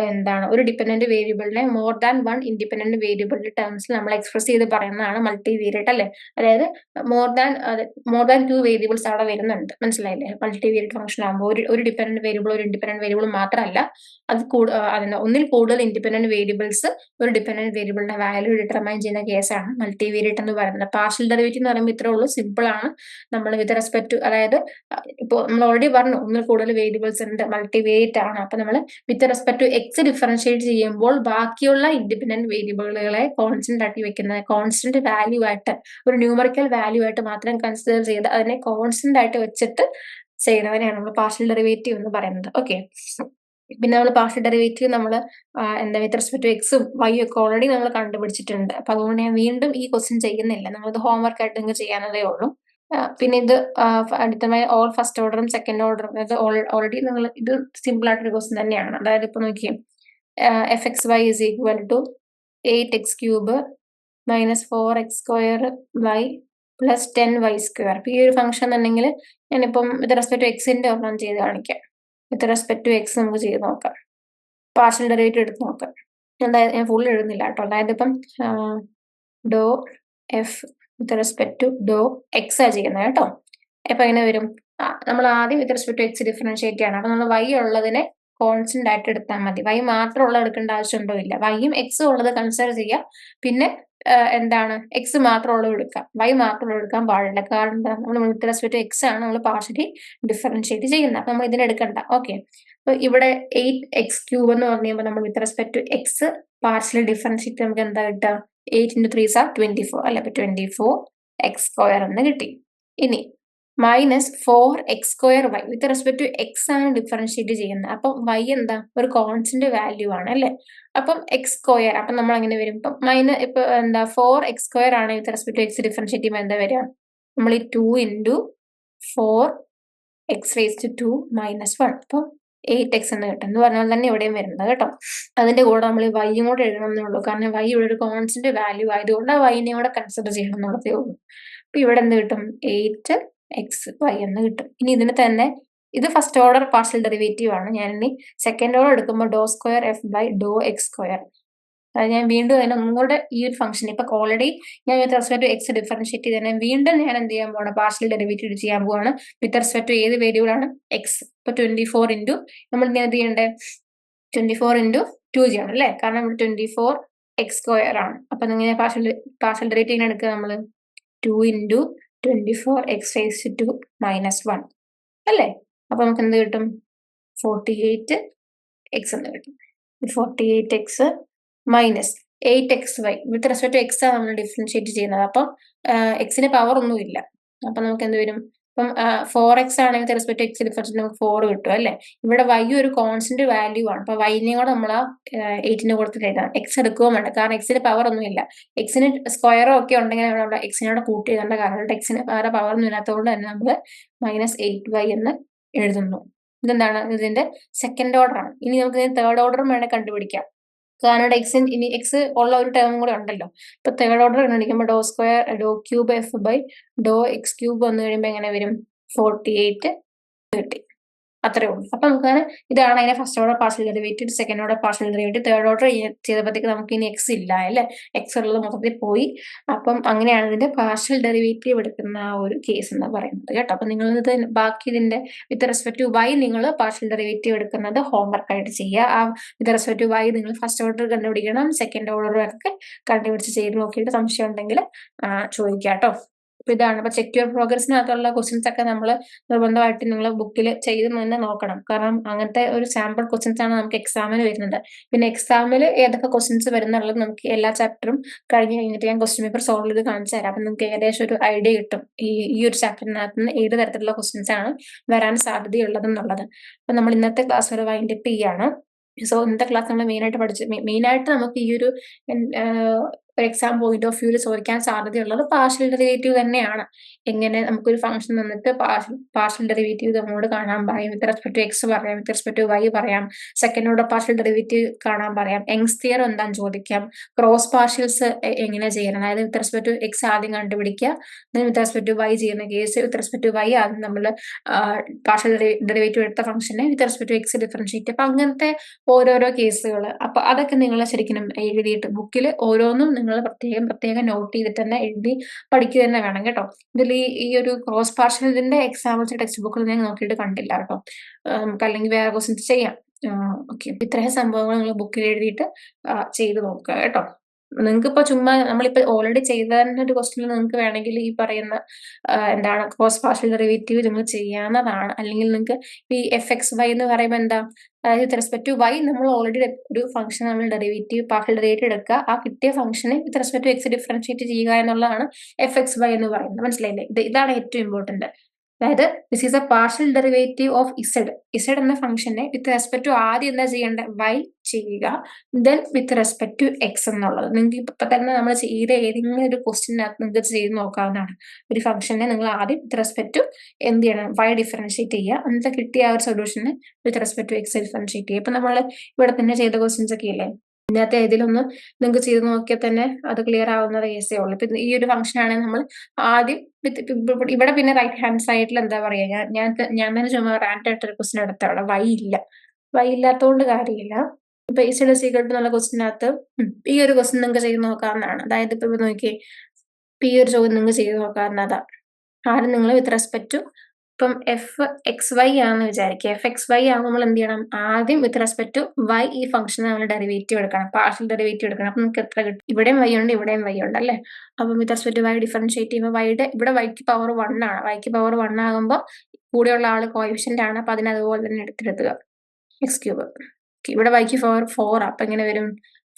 എന്താണ്, ഒരു ഡിപെൻഡന്റ് വേരിയബിളിനെ മോർ ദാൻ വൺ ഇൻഡിപെൻഡന്റ് വേരിയബിളിന്റെ ടേംസിൽ നമ്മൾ എക്സ്പ്രസ് ചെയ്ത് പറയുന്നതാണ് മൾട്ടിവേരിയറ്റ് അല്ലേ. അതായത് മോർ ദാൻ 2 വേരിയബിൾസ് അവിടെ വരുന്നുണ്ട്. മനസ്സിലായില്ലേ? മൾട്ടിവേരിയറ്റ് ഫംഗ്ഷൻ ആകുമ്പോൾ ഒരു ഡിപെൻഡന്റ് വേരിയബിൾ ഒരു ഇൻഡിപെൻഡന്റ് വേരിയബിൾ മാത്രമല്ല, അതിന് ഒന്നിൽ കൂടുതൽ ഇൻഡിപെൻഡന്റ് വേരിയബിൾസ് ഒരു ഡിപെൻഡന്റ് വേരിയബിളിന്റെ വാല്യൂ ഡിറ്റർമൈൻ ചെയ്യുന്ന കേസാണ് മൾട്ടിവേരിയറ്റ് എന്ന് പറയുന്നത്. പാർഷ്യൽ ഡെറിവേറ്റീവ് എന്ന് പറയുമ്പോൾ ഇത്രേ ഉള്ളൂ, സിമ്പിൾ ആണ്. നമ്മൾ വിത്ത് റെസ്പെക്ട് ടു, അതായത് ഇപ്പോൾ നമ്മൾ ഓൾറെഡി പറഞ്ഞു ഒന്നിൽ കൂടുതൽ വേരിയബിൾസ് ഉണ്ട്, മൾട്ടിവേരിയറ്റ് ആണ്. അപ്പൊ നമ്മൾ with respect to x differentiate ചെയ്യുമ്പോൾ ബാക്കിയുള്ള ഇൻഡിപെൻഡന്റ് വേരിയബിളുകളെ കോൺസ്റ്റന്റ് ആക്കി വെക്കുന്നത്, കോൺസ്റ്റന്റ് വാല്യൂ ആയിട്ട്, ഒരു ന്യൂമറിക്കൽ വാല്യൂ ആയിട്ട് മാത്രം കൺസിഡർ ചെയ്ത് അതിനെ കോൺസ്റ്റന്റ് ആയിട്ട് വെച്ചിട്ട് ചെയ്യുന്നതിനെയാണ് നമ്മൾ പാർഷ്യൽ ഡെറിവേറ്റീവ് എന്ന് പറയുന്നത്. ഓക്കെ, പിന്നെ നമ്മൾ പാർഷ്യൽ ഡെറിവേറ്റീവ് നമ്മൾ എന്താ വിത്ത് റെസ്പെക്ട് ടു എക്സും വൈയും ഒക്കെ ഓൾറെഡി നമ്മൾ കണ്ടുപിടിച്ചിട്ടുണ്ട്. അപ്പൊ അതുകൊണ്ട് ഞാൻ വീണ്ടും ഈ ക്വസ്റ്റ്യൻ ചെയ്യുന്നില്ല, നമ്മളത് ഹോംവർക്ക് ആയിട്ട് നിങ്ങൾക്ക് ചെയ്യാനതേ ഉള്ളൂ. പിന്നെ ഇത് അടുത്തമായി ഓൾ ഫസ്റ്റ് ഓർഡറും സെക്കൻഡ് ഓർഡറും, അതായത് ഓൾറെഡി നിങ്ങൾ ഇത് സിമ്പിൾ ആയിട്ടൊരു ക്വസ്റ്റ്യൻ തന്നെയാണ്. അതായത് ഇപ്പൊ നോക്കിയേ, f x y is equal to 8x³ minus 4x² y plus 10y². അപ്പൊ ഈ ഒരു ഫംഗ്ഷൻ ഉണ്ടെങ്കിൽ ഞാനിപ്പം വിത്ത് റെസ്പെക്ട് ടു എക്സിന്റെ ഒരെണ്ണം ചെയ്ത് കാണിക്കാം. വിത്ത് റെസ്പെക്ട് ടു എക്സ് നമുക്ക് ചെയ്ത് നോക്കാം, പാർഷ്യൽ ഡെറിവേറ്റീവ് എടുത്ത് നോക്കാം. അതായത് ഞാൻ ഫുൾ എഴുതുന്നില്ല കേട്ടോ. അതായത് ഇപ്പം do f with respect to do x ആ ചെയ്യുന്നത് കേട്ടോ. അപ്പൊ എങ്ങനെ വരും? നമ്മൾ ആദ്യം with respect to x differentiate ചെയ്യണം. അപ്പൊ നമ്മൾ വൈ ഉള്ളതിനെ കോൺസ്റ്റന്റ് ആയിട്ട് എടുത്താൽ മതി, വൈ മാത്രം ഉള്ളത് എടുക്കേണ്ട ആവശ്യമുണ്ടോ ഇല്ല. വൈയും എക്സും ഉള്ളത് കൺസിഡർ ചെയ്യാം, പിന്നെ എന്താണ് എക്സ് മാത്രമുള്ളത് എടുക്കാം, വൈ മാത്രമുള്ളത് എടുക്കാൻ പാടില്ല. കാരണം നമ്മൾ വിത്ത് റെസ്പെക്ട് ടു എക്സ് ആണ് നമ്മൾ പാർഷ്യലി ഡിഫറൻഷിയേറ്റ് ചെയ്യുന്നത്, അപ്പൊ നമ്മൾ ഇതിനെ എടുക്കണ്ട. ഓക്കെ, അപ്പൊ ഇവിടെ 8x³ എന്ന് പറയുമ്പോൾ നമ്മൾ with respect to x partially differentiate നമുക്ക് എന്താ കിട്ടുക? 8 × 3 = 24 അല്ലെ. അപ്പൊ 24x² എന്ന് കിട്ടി. ഇനി minus 4x² y, with respect to x ആണ് ഡിഫറൻഷിയേറ്റ് ചെയ്യുന്നത്. അപ്പം വൈ എന്താ? ഒരു കോൺസ്റ്റന്റ് വാല്യൂ ആണ് അല്ലെ. അപ്പം x², അപ്പൊ നമ്മൾ അങ്ങനെ വരും. ഇപ്പൊ എന്താ 4x² ആണ് with respect to x differentiate ചെയ്യുമ്പോൾ എന്താ വരിക? നമ്മൾ ഈ 2 × 4x⁻² - 1, അപ്പൊ 8x എന്ന് കിട്ടും. എന്ന് പറഞ്ഞാൽ തന്നെ ഇവിടെയും വരുന്നത് കേട്ടോ. അതിന്റെ കൂടെ നമ്മൾ ഈ വൈയും കൂടെ എഴുതണം എന്നേ ഉള്ളൂ, കാരണം വൈ ഇവിടെ ഒരു കോൺസ്റ്റന്റ് വാല്യൂ ആയതുകൊണ്ട് ആ വൈനെ കൂടെ കൺസിഡർ ചെയ്യണം എന്നുള്ളതേ ഉള്ളൂ. അപ്പൊ ഇവിടെ എന്ത് കിട്ടും? 8xy എന്ന് കിട്ടും. ഇനി ഇതിന് തന്നെ ഇത് ഫസ്റ്റ് ഓർഡർ പാർഷ്യൽ ഡെറിവേറ്റീവ് ആണ്. ഞാൻ ഇനി സെക്കൻഡ് ഓർഡർ എടുക്കുമ്പോൾ ഡോ²f/ഡോ(x²). അത് ഞാൻ വീണ്ടും അതിനെ ഒന്നുകൂടെ ഈ ഒരു ഫംഗ്ഷൻ ഇപ്പൊ ഓൾറെഡി ഞാൻ with respect to x differentiate ചെയ്തതിനെ വീണ്ടും ഞാൻ എന്ത് ചെയ്യാൻ പോവാണ്? പാർഷ്യൽ ഡെറിവേറ്റീവ് ചെയ്യാൻ പോവാണ് വിത്ത് റെസ്പെക്ട് ടു ഏത് വേരിയബിൾ ആണ്? എക്സ്. ഇപ്പൊ 24 × നമ്മൾ ഇനി എന്ത് ചെയ്യണ്ടേ? 24 × 2 ചെയ്യണം അല്ലേ, കാരണം ഇവിടെ 24x² ആണ്. അപ്പൊ ഇങ്ങനെ പാർഷ്യൽ ഡെറിവേറ്റീവ് എടുക്കുക നമ്മൾ 2 × 24x⁻² - 1 അല്ലേ. അപ്പൊ നമുക്ക് എന്ത് കിട്ടും? 48x എന്ന് കിട്ടും. 48x minus 8xy with respect to x ആണ് നമ്മൾ ഡിഫറൻഷിയേറ്റ് ചെയ്യുന്നത്. അപ്പം എക്സിന് പവർ ഒന്നും ഇല്ല. അപ്പൊ നമുക്ക് എന്ത് വരും? ഇപ്പം 4x ആണെങ്കിൽ with respect to x differentiate നമുക്ക് 4 കിട്ടും അല്ലേ. ഇവിടെ y ഒരു കോൺസ്റ്റന്റ് വാല്യൂ ആണ്. അപ്പൊ വൈനെ കൂടെ നമ്മൾ ആ 8ന്റെ കൂടെ എഴുതാം. എക്സ് എടുക്കുകയും വേണ്ട, കാരണം എക്സിന് പവർ ഒന്നും ഇല്ല. എക്സിന് സ്ക്വയറോ ഒക്കെ ഉണ്ടെങ്കിൽ നമ്മൾ എക്സിനോട് കൂട്ടി എഴുതേണ്ട കാരണം എക്സിന് വേറെ പവർ ഒന്നും ഇല്ലാത്തതുകൊണ്ട് തന്നെ നമ്മൾ -8y എന്ന് എഴുതുന്നു. ഇതെന്താണ്? ഇതിന്റെ സെക്കൻഡ് ഓർഡർ ആണ്. ഇനി നമുക്ക് തേർഡ് ഓർഡറും വേണേൽ കണ്ടുപിടിക്കാം, കാരണം ഇനി എക്സ് ഉള്ള ഒരു ടേം കൂടെ ഉണ്ടല്ലോ. ഇപ്പൊ തേർഡ് ഓർഡർ കണ്ടുപിടിക്കുമ്പോൾ ഡോ²f/ഡോ(x³ വന്നു കഴിയുമ്പോൾ എങ്ങനെ വരും? 48 കിട്ടി അത്രേ ഉള്ളൂ. അപ്പൊ നമുക്ക് ഇതാണ് അതിന്റെ first order partial derivative, second order partial derivative, third order ചെയ്തപ്പോഴത്തേക്ക് നമുക്ക് ഇനി എക്സ് ഇല്ല അല്ലെ, എക്സ് ഉള്ളത് മൊത്തത്തിൽ പോയി. അപ്പം അങ്ങനെയാണ് ഇതിന്റെ പാർഷ്യൽ ഡെറിവേറ്റീവ് എടുക്കുന്ന ആ ഒരു കേസ് എന്ന് പറയുന്നത് കേട്ടോ. അപ്പൊ നിങ്ങൾ ഇത് ബാക്കി ഇതിന്റെ വിത്ത് റെസ്പെക്ട് ടു വൈ നിങ്ങൾ പാർഷ്യൽ ഡെറിവേറ്റീവ് എടുക്കുന്നത് ഹോംവർക്ക് ആയിട്ട് ചെയ്യുക. ആ വിത്ത് റെസ്പെക്ട് ടു വൈ നിങ്ങൾ ഫസ്റ്റ് ഓർഡർ കണ്ടുപിടിക്കണം, സെക്കൻഡ് ഓർഡർ ഒക്കെ കണ്ടുപിടിച്ച് ചെയ്ത് നോക്കിയിട്ട് സംശയം ഉണ്ടെങ്കിൽ ചോദിക്കാം കേട്ടോ. അപ്പൊ ഇതാണ്. അപ്പൊ ചെക്ക് യുവർ പ്രോഗ്രസിനകത്തുള്ള ക്വസ്റ്റ്യൻസ് ഒക്കെ നമ്മൾ നിർബന്ധമായിട്ട് നിങ്ങൾ ബുക്കിൽ ചെയ്ത് തന്നെ നോക്കണം. കാരണം അങ്ങനത്തെ ഒരു സാമ്പിൾ ക്വസ്റ്റ്യൻസ് ആണ് നമുക്ക് എക്സാമിന് വരുന്നത്. പിന്നെ എക്സാമിൽ ഏതൊക്കെ ക്വസ്റ്റ്യൻസ് വരുന്നുള്ളത് നമുക്ക് എല്ലാ ചാപ്റ്ററും കഴിഞ്ഞിട്ട് ഞാൻ ക്വസ്റ്റ്യൻ പേപ്പർ സോൾവ് ചെയ്ത് കാണിച്ചു തരാം. അപ്പൊ നിങ്ങൾക്ക് ഏകദേശം ഒരു ഐഡിയ കിട്ടും ഈ ഒരു ചാപ്റ്ററിനകത്ത് നിന്ന് ഏത് തരത്തിലുള്ള ക്വസ്റ്റ്യൻസ് ആണ് വരാൻ സാധ്യതയുള്ളതെന്നുള്ളത്. അപ്പൊ നമ്മൾ ഇന്നത്തെ ക്ലാസ് ഒരു വൈൻഡപ്പ് ചെയ്യാണ്. സോ ഇന്നത്തെ ക്ലാസ് നമ്മൾ മെയിനായിട്ട് നമുക്ക് ഈ ഒരു എക്സാം പോയിന്റ് ഓഫ് വ്യൂവിൽ ചോദിക്കാൻ സാധ്യതയുള്ളത് പാർഷ്യൽ ഡെറിവേറ്റീവ് തന്നെയാണ്. എങ്ങനെ നമുക്കൊരു ഫംഗ്ഷൻ തന്നിട്ട് പാർഷ്യൽ ഡെറിവേറ്റീവ് നമ്മോട് കാണാൻ പറയും, വിത്ത് റെസ്പെക്ട് ടു എക്സ് പറയാം, വിത്ത് റെസ്പെക്ട് ടു വൈ പറയാം, സെക്കൻഡ് ഓർഡർ പാർഷ്യൽ ഡെറിവേറ്റീവ് കാണാൻ പറയാം, യങ്സ് തിയറം എന്താന്ന് ചോദിക്കാം, ക്രോസ് പാർഷ്യൽസ് എങ്ങനെ ചെയ്യണം, അതായത് വിത്ത് റെസ്പെക്ട് ടു എക്സ് ആദ്യം കണ്ടുപിടിക്കുക, വിത്ത് റെസ്പെക്ട് ടു വൈ ചെയ്യുന്ന case, with respect to y ആദ്യം നമ്മൾ പാർഷ്യൽ ഡെറിവേറ്റീവ് എടുത്ത ഫംഗ്ഷനെ with respect to x differentiate. അപ്പൊ അങ്ങനത്തെ ഓരോരോ കേസുകൾ. അപ്പൊ അതൊക്കെ നിങ്ങൾ ശരിക്കും എഴുതിയിട്ട് ബുക്കിൽ ഓരോന്നും നിങ്ങൾ പ്രത്യേകം നോട്ട് ചെയ്തിട്ട് തന്നെ എഴുതി പഠിക്കുക തന്നെ വേണം കേട്ടോ. ഇതിൽ ഈ ഒരു ക്രോസ് പാർഷ്യലിന്റെ എക്സാമ്പിൾസ് ടെക്സ്റ്റ് ബുക്കിൽ ഞാൻ നോക്കിയിട്ട് കണ്ടില്ല കേട്ടോ. നമുക്ക് അല്ലെങ്കിൽ വേറെ ക്വസ്റ്റ്യൻസ് ചെയ്യാം. ഓക്കെ, ഇത്രയും സംഭവങ്ങൾ നിങ്ങൾ ബുക്കിൽ എഴുതിയിട്ട് ചെയ്ത് നോക്കുക കേട്ടോ. നിങ്ങൾക്ക് ഇപ്പൊ ചുമ്മാ നമ്മളിപ്പോ ഓൾറെഡി ചെയ്തതിന്റെ ഒരു ക്വസ്റ്റ്യനിൽ നിങ്ങൾക്ക് വേണമെങ്കിൽ ഈ പറയുന്ന എന്താണ് ക്രോസ് പാർഷ്യൽ ഡെറിവേറ്റീവ് നിങ്ങൾ ചെയ്യാവുന്നതാണ്. അല്ലെങ്കിൽ നിങ്ങൾക്ക് ഈ FXY എന്ന് പറയുമ്പോൾ എന്താ, അതായത് വിത്ത് റെസ്പെക്ട് ടു വൈ നമ്മൾ ഓൾറെഡി ഒരു ഫംഗ്ഷൻ നമ്മൾ ഡെറിവേറ്റീവ് പാർഷ്യൽ ഡെറിവേറ്റീവ് എടുക്കുക, ആ കിട്ടിയ ഫംഗ്ഷനെ with respect to x differentiate ചെയ്യുക എന്നുള്ളതാണ് FXY എന്ന് പറയുന്നത്. മനസ്സിലായില്ലേ? ഇതാണ് ഏറ്റവും ഇമ്പോർട്ടന്റ്. അതായത് this is A partial derivative of Z എന്ന ഫംഗ്ഷനെ വിത്ത് റെസ്പെക്ട് ടു ആദ്യം എന്താ ചെയ്യേണ്ടത്, വൈ ചെയ്യുക, then with respect to x എന്നുള്ളത്. നിങ്ങൾക്ക് ഇപ്പൊ തന്നെ നമ്മൾ ചെയ്ത ഏതെങ്കിലും ഒരു ക്വസ്റ്റ്യനകത്ത് നിങ്ങൾക്ക് ചെയ്ത് നോക്കാവുന്നതാണ്. ഒരു ഫംഗ്ഷനെ നിങ്ങൾ ആദ്യം വിത്ത് റെസ്പെക്ട് ടു എന്ത് ചെയ്യണം, വൈ ഡിഫറൻഷിയേറ്റ് ചെയ്യുക, എന്നിട്ട് കിട്ടിയ ആ ഒരു സൊല്യൂഷനെ with respect to x differentiate ചെയ്യുക. ഇപ്പൊ നമ്മൾ ഇവിടെ തന്നെ ചെയ്ത ക്വസ്റ്റ്യൻസ് ഒക്കെ ഇല്ലേ, ഇതിനകത്ത് ഏതിലൊന്ന് നിങ്ങൾക്ക് ചെയ്ത് നോക്കിയാൽ തന്നെ അത് ക്ലിയർ ആവുന്ന കേസേ ഉള്ളൂ. ഇപ്പൊ ഈ ഒരു ഫംഗ്ഷൻ ആണെങ്കിൽ നമ്മൾ ആദ്യം ഇവിടെ പിന്നെ റൈറ്റ് ഹാൻഡ് സൈഡിൽ എന്താ പറയാ, ഞാൻ തന്നെ ചുമ്മാ റാൻഡ് ആയിട്ട് ഒരു ക്വസ്റ്റ്യൻ എടുത്ത അവിടെ വൈ ഇല്ലാത്തതുകൊണ്ട് കാര്യമില്ല. ഇപ്പൊ ഇസഡ് സീക്രട്ട് എന്നുള്ള ക്വസ്റ്റിനകത്ത് ഈ ഒരു ക്വസ്റ്റ്യൻ നിങ്ങൾക്ക് ചെയ്ത് നോക്കാവുന്നതാണ്. അതായത് ഇപ്പൊ നോക്കിയേ, ഈ ഒരു ചോദ്യം നിങ്ങൾക്ക് ചെയ്ത് നോക്കാവുന്നതാ. ആദ്യം നിങ്ങൾ വിത്ത് റെസ്പെക്ട് ടു ഇപ്പം FXY ആണെന്ന് വിചാരിക്കുക. FXY ആകുമ്പോൾ നമ്മൾ എന്ത് ചെയ്യണം, ആദ്യം വിത്ത് റെസ്പെക്ട് ടു വൈ ഈ ഫംഗ്ഷൻ നമ്മൾ ഡെറിവേറ്റീവ് എടുക്കണം, പാർഷ്യൽ ഡെറിവേറ്റീവ് എടുക്കണം. അപ്പൊ നമുക്ക് എത്ര കിട്ടും, ഇവിടെയും വൈ ഉണ്ട് ഇവിടെയും വൈ ഉണ്ട് അല്ലെ. അപ്പം with respect to y differentiate ചെയ്യുമ്പോൾ ഇവിടെ വൈക്ക് പവർ 1 ആണ്. വൈക്ക് പവർ 1 ആകുമ്പോൾ കൂടെയുള്ള ആള് കോഎഫിഷ്യന്റ് ആണ്. അപ്പൊ അതിനെ അതുപോലെ തന്നെ എടുത്തെടുക്കുക, x³ ഇവിടെ വൈക്ക് പവർ 4 അപ്പൊ എങ്ങനെ വരും,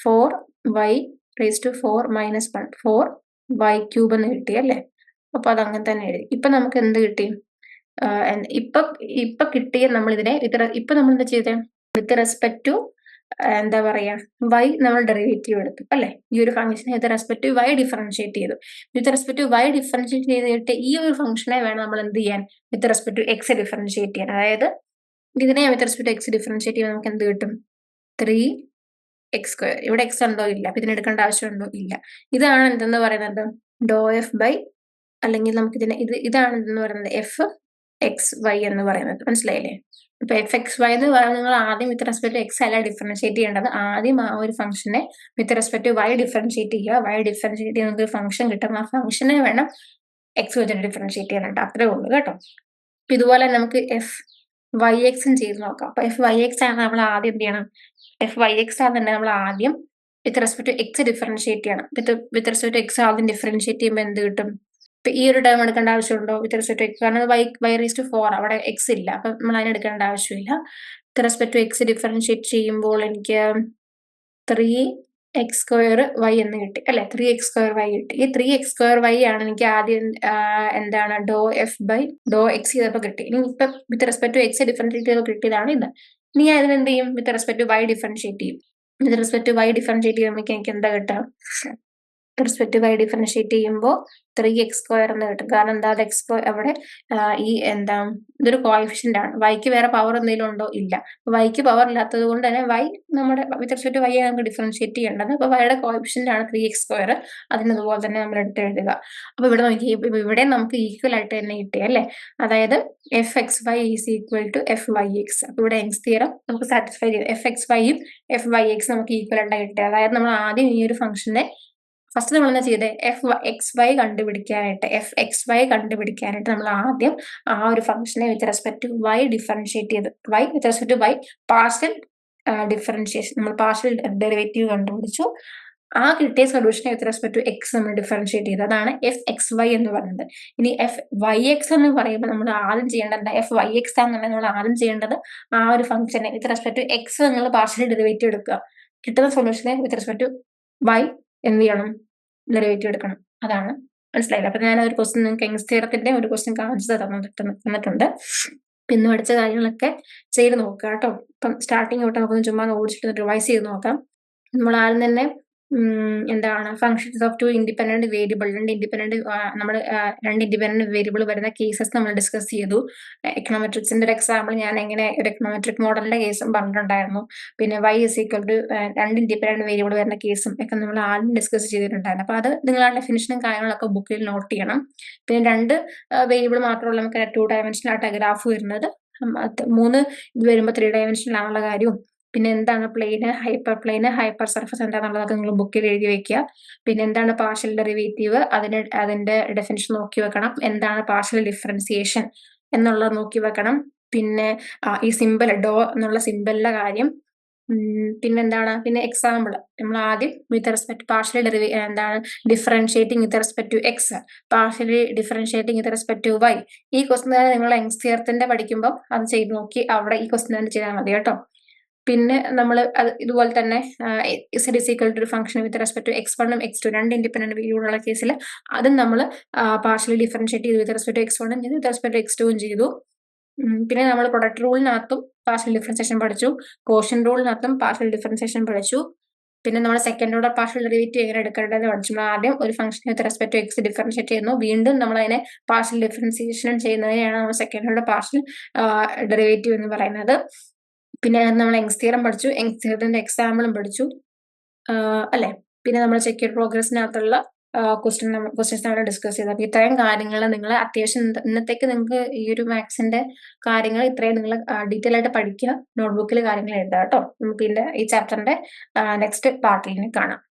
4y റേസ് ടു 4 - 1 4y³ എന്ന് കിട്ടി അല്ലെ. അപ്പൊ അത് അങ്ങനെ തന്നെ എഴുതി. ഇപ്പൊ നമുക്ക് എന്ത് കിട്ടി, ഇപ്പൊ കിട്ടിയ നമ്മൾ ഇതിനെ ഇപ്പൊ നമ്മൾ എന്താ ചെയ്തേ, വിത്ത് റെസ്പെക്ട് ടു എന്താ പറയാ വൈ നമ്മൾ ഡെറിവേറ്റീവ് എടുത്തു അല്ലെ. ഈ ഒരു ഫംഗ്ഷനെ with respect to y differentiate ചെയ്തു. With respect to y differentiate ചെയ്തിട്ട് ഈ ഒരു ഫംഗ്ഷനെ വേണം നമ്മൾ എന്ത് ചെയ്യാൻ, with respect to x differentiate ചെയ്യാൻ. അതായത് ഇതിനെ with respect to x differentiate ചെയ്യുമ്പോൾ നമുക്ക് എന്ത് കിട്ടും, 3x². ഇവിടെ എക്സ് ഉണ്ടോ ഇല്ല, അപ്പൊ ഇതിനെടുക്കേണ്ട ആവശ്യമുണ്ടോ ഇല്ല. ഇതാണ് എന്തെന്ന് പറയുന്നത്, ∂f/, അല്ലെങ്കിൽ നമുക്ക് ഇതാണ് എന്തെന്ന് പറയുന്നത് FXY എന്ന് പറയുന്നത്. മനസ്സിലായില്ലേ? ഇപ്പൊ FXY എന്ന് പറയുന്നത് നിങ്ങൾ ആദ്യം വിത്ത് റെസ്പെക്ട് ടു എക്സ് അല്ല ഡിഫറൻഷിയേറ്റ് ചെയ്യേണ്ടത്, ആദ്യം ആ ഒരു ഫംഗ്ഷനെ with respect to y differentiate ചെയ്യുക. വൈ ഡിഫറൻഷിയേറ്റ് ചെയ്യുന്ന നമുക്ക് ഒരു ഫംഗ്ഷൻ കിട്ടും, ആ ഫംഗ്ഷനെ വേണം എക്സ് വെച്ചിട്ട് ഡിഫറൻഷിയേറ്റ് ചെയ്യാനായിട്ട്. അത്രേ ഉള്ളൂ കേട്ടോ. ഇതുപോലെ നമുക്ക് FYX ചെയ്ത് നോക്കാം. അപ്പൊ FYX ആണ് നമ്മൾ ആദ്യം എന്ത് ചെയ്യണം, FYX ആണെന്നുണ്ടെങ്കിൽ നമ്മൾ ആദ്യം with respect to x differentiate ചെയ്യണം. വിത്ത് റെസ്പെക്ട് ടു എക്സ് ആദ്യം ഡിഫറൻഷിയേറ്റ് ചെയ്യുമ്പോൾ എന്ത് കിട്ടും, ഇപ്പൊ ഈ ഒരു ടേം എടുക്കേണ്ട ആവശ്യമുണ്ടോ, വിത്ത് റെസ്പെക്ട് ടു എക്സ്, കാരണം y റേസ് ടു 4 അവിടെ എക്സ് ഇല്ല, അപ്പൊ നമ്മൾ അതിന് എടുക്കേണ്ട ആവശ്യമില്ല. With respect to x differentiate ചെയ്യുമ്പോൾ എനിക്ക് 3x² എന്ന് കിട്ടി അല്ലെ. 3x² കിട്ടി. ഈ 3x² ആണ് എനിക്ക് ആദ്യം എന്താണ് ∂f/∂x ചെയ്തപ്പോ കിട്ടി. ഇനി ഇപ്പൊ with respect to x differentiate ചെയ്തപ്പോൾ കിട്ടിയതാണ് ഇത്. ഇനി ഞാൻ ഇതിനെന്ത് ചെയ്യും, with respect to y differentiate ചെയ്യും. With respect to y differentiate ചെയ്യുമ്പോൾ എനിക്ക് എന്താ കിട്ടുക, റെസ്പെക്ട് വൈ ഡിഫറൻഷിയേറ്റ് ചെയ്യുമ്പോൾ 3x² എന്ന് കിട്ടും. കാരണം എന്താ, അത് എക്സ് അവിടെ ഈ ഇതൊരു കോഎഫിഷ്യന്റ് ആണ്. വൈക്ക് വേറെ പവർ എന്തെങ്കിലും ഉണ്ടോ? ഇല്ല. വൈക്ക് പവർ ഇല്ലാത്തത് കൊണ്ട് തന്നെ വൈ നമ്മുടെ വിത്ത് റെസ്പെക്ട് വൈ നമുക്ക് ഡിഫറൻഷിയേറ്റ് ചെയ്യേണ്ടത്. അപ്പൊ വൈയുടെ കോഎഫിഷ്യന്റ് ആണ് 3x². അതിനതുപോലെ തന്നെ നമ്മൾ എടുത്ത് എഴുതുക. അപ്പൊ ഇവിടെ നോക്കി, ഇവിടെ നമുക്ക് ഈക്വൽ ആയിട്ട് തന്നെ കിട്ടി അല്ലെ. അതായത് fxy is equal to fyx. അപ്പൊ ഇവിടെ യങ്സ് തിയറം നമുക്ക് സാറ്റിസ്ഫൈ ചെയ്യും. fxyയും fyx നമുക്ക് ഈക്വൽ ആയിട്ട് കിട്ടി. അതായത് നമ്മൾ ആദ്യം ഈ ഒരു ഫംഗ്ഷനെ ഫസ്റ്റ് നമ്മൾ എന്താ ചെയ്തത്, fxy കണ്ടുപിടിക്കാനായിട്ട് നമ്മൾ ആദ്യം ആ ഒരു ഫംഗ്ഷനെ with respect to y differentiate ചെയ്ത്, y with respect to y partial differentiation, നമ്മൾ പാർഷ്യൽ ഡെറിവേറ്റീവ് കണ്ടുപിടിച്ചു. ആ കിട്ടിയ സൊല്യൂഷനെ വിത്ത് റെസ്പെക്ട് ടു എക്സ് നമ്മൾ ഡിഫറൻഷിയേറ്റ് ചെയ്ത്, അതാണ് fxy എന്ന് പറയുന്നത്. ഇനി fyx എന്ന് പറയുമ്പോൾ നമ്മൾ ആദ്യം ചെയ്യേണ്ടത് fyx ആണെന്നുണ്ടെങ്കിൽ നമ്മൾ ആദ്യം ചെയ്യേണ്ടത് ആ ഒരു ഫംഗ്ഷനെ വിത്ത് റെസ്പെക്ട് ടു എക്സ് നിങ്ങൾ പാർഷ്യൽ ഡെറിവേറ്റീവ് എടുക്കുക. കിട്ടുന്ന സൊല്യൂഷനെ വിത്ത് റെസ്പെക്ട് ടു വൈ എന്ത് ചെയ്യണം, ഡെറിവേറ്റീവ് എടുക്കണം. അതാണ് മനസ്സിലായില്ല. അപ്പൊ ഞാൻ ഒരു ക്വസ്റ്റ്യൻ നിങ്ങൾക്ക് യങ്സ് തിയറത്തിന്റെ ഒരു ക്വസ്റ്റ്യൻ കാണിച്ചു തന്നിട്ടുണ്ട്. പിന്നെ പഠിച്ച കാര്യങ്ങളൊക്കെ ചെയ്ത് നോക്കുക കേട്ടോ. ഇപ്പം സ്റ്റാർട്ടിങ് തൊട്ട് നമുക്കൊന്ന് ചുമ്മാ ഓടിച്ചിട്ട് റിവൈസ് ചെയ്ത് നോക്കാം. നമ്മൾ ആദ്യം തന്നെ ഫങ്ഷൻസ് ഓഫ് 2 ഇൻഡിപെൻഡന്റ് വേരിയബിൾ, രണ്ട് ഇൻഡിപെൻഡന്റ് വേരിയബിൾ വരുന്ന കേസസ് നമ്മൾ ഡിസ്കസ് ചെയ്തു. എക്കണോമെട്രിക്സിന്റെ ഒരു എക്സാമ്പിൾ ഞാൻ എങ്ങനെ ഒരു എക്കണോമെട്രിക് മോഡലിന്റെ കേസും പറഞ്ഞിട്ടുണ്ടായിരുന്നു. പിന്നെ y ഇസ് ഈക്വൽ ടു രണ്ട് ഇൻഡിപെൻഡന്റ് വേരിയബിൾ വരുന്ന കേസും ഒക്കെ നമ്മൾ ആദ്യം ഡിസ്കസ് ചെയ്തിട്ടുണ്ടായിരുന്നു. അപ്പൊ അത് നിങ്ങൾ ആ ഡെഫിനിഷനും കാര്യങ്ങളൊക്കെ ബുക്കിൽ നോട്ട് ചെയ്യണം. പിന്നെ രണ്ട് വേരിയബിൾ മാത്രമുള്ള നമുക്ക് 2 ഡയമെൻഷനൽ ആയിട്ട് ഗ്രാഫ് വരുന്നത്, 3 ഇത് വരുമ്പോൾ 3 ഡയമെൻഷനൽ ആണുള്ള കാര്യവും, പിന്നെ എന്താണ് പ്ലെയിന്, ഹൈപ്പർ സർഫസ് എന്താണെന്നുള്ളതൊക്കെ നിങ്ങൾ ബുക്കിൽ എഴുതി വെക്കുക. പിന്നെ എന്താണ് പാർഷ്യൽ ഡെറിവേറ്റീവ്, അതിന്റെ ഡെഫിനിഷൻ നോക്കി വെക്കണം. എന്താണ് പാർഷ്യൽ ഡിഫറൻസിയേഷൻ എന്നുള്ളത് നോക്കി വെക്കണം. പിന്നെ ഈ സിമ്പിൾ ഡോ എന്നുള്ള സിമ്പിളിന്റെ കാര്യം, പിന്നെ എക്സാമ്പിൾ നമ്മൾ ആദ്യം with respect partial differentiating with respect to x, partially differentiating with respect to y. ഈ ക്വസ്റ്റ്യൻ നിങ്ങൾ യങ്സ് തിയറത്തിന്റെ പഠിക്കുമ്പോൾ അത് ചെയ്ത് നോക്കി അവിടെ ഈ ക്വസ്റ്റ്യൻ ചെയ്താൽ മതി കേട്ടോ. പിന്നെ നമ്മൾ ഇതുപോലെ തന്നെ z is equal to ഒരു function with respect to x1 ഉം x2 രണ്ട് ഇൻഡിപെൻഡന്റ് വേരിയബിൾ ഉള്ള കേസിൽ അതും നമ്മൾ പാർഷ്യലി ഡിഫറൻഷിയേറ്റ് ചെയ്തു വിത്ത് റെസ്പെക്ട് ടു x1 ഉം വിത്ത് റെസ്പെക്ട് ടു x2 ഉം ചെയ്തു. പിന്നെ നമ്മൾ പ്രൊഡക്റ്റ് റൂളിനകത്തും പാർഷ്യൽ ഡിഫറൻസിയേഷൻ പഠിച്ചു, കോഷ്യൻ റൂളിനകത്തും പാർഷ്യൽ ഡിഫറൻസിയേഷൻ പഠിച്ചു. പിന്നെ നമ്മൾ സെക്കൻഡ് ഓർഡർ പാർഷ്യൽ ഡെറിവേറ്റീവ് എങ്ങനെ എടുക്കേണ്ടത് പഠിച്ചു. നമ്മൾ ആദ്യം ഒരു function with respect to x differentiate ചെയ്യുന്നു, വീണ്ടും നമ്മൾ അതിനെ പാർഷ്യൽ ഡിഫറൻസിയേഷൻ ചെയ്യുന്നതിനെയാണ് നമ്മൾ സെക്കൻഡ് ഓർഡർ പാർഷ്യൽ ഡെറിവേറ്റീവ് എന്ന് പറയുന്നത്. പിന്നെ നമ്മൾ യങ്സ് തിയറം പഠിച്ചു, യങ്സ് തിയറത്തിന്റെ എക്സാമ്പിളും പഠിച്ചു അല്ലെ. പിന്നെ നമ്മൾ ചെക്ക് പ്രോഗ്രസിനകത്തുള്ള ക്വസ്റ്റ്യൻസ് നമ്മൾ ഡിസ്കസ് ചെയ്തു. അപ്പൊ ഇത്രയും കാര്യങ്ങൾ നിങ്ങൾ അത്യാവശ്യം ഇന്നത്തേക്ക് നിങ്ങൾക്ക് ഈ ഒരു മാത്സിന്റെ കാര്യങ്ങൾ ഇത്രയും നിങ്ങൾ ഡീറ്റെയിൽ ആയിട്ട് പഠിക്കുക, നോട്ട്ബുക്കിൽ കാര്യങ്ങൾ എഴുതുക കേട്ടോ. നമുക്ക് ഈ ചാപ്റ്ററിന്റെ നെക്സ്റ്റ് പാർട്ടിൽ കാണാം.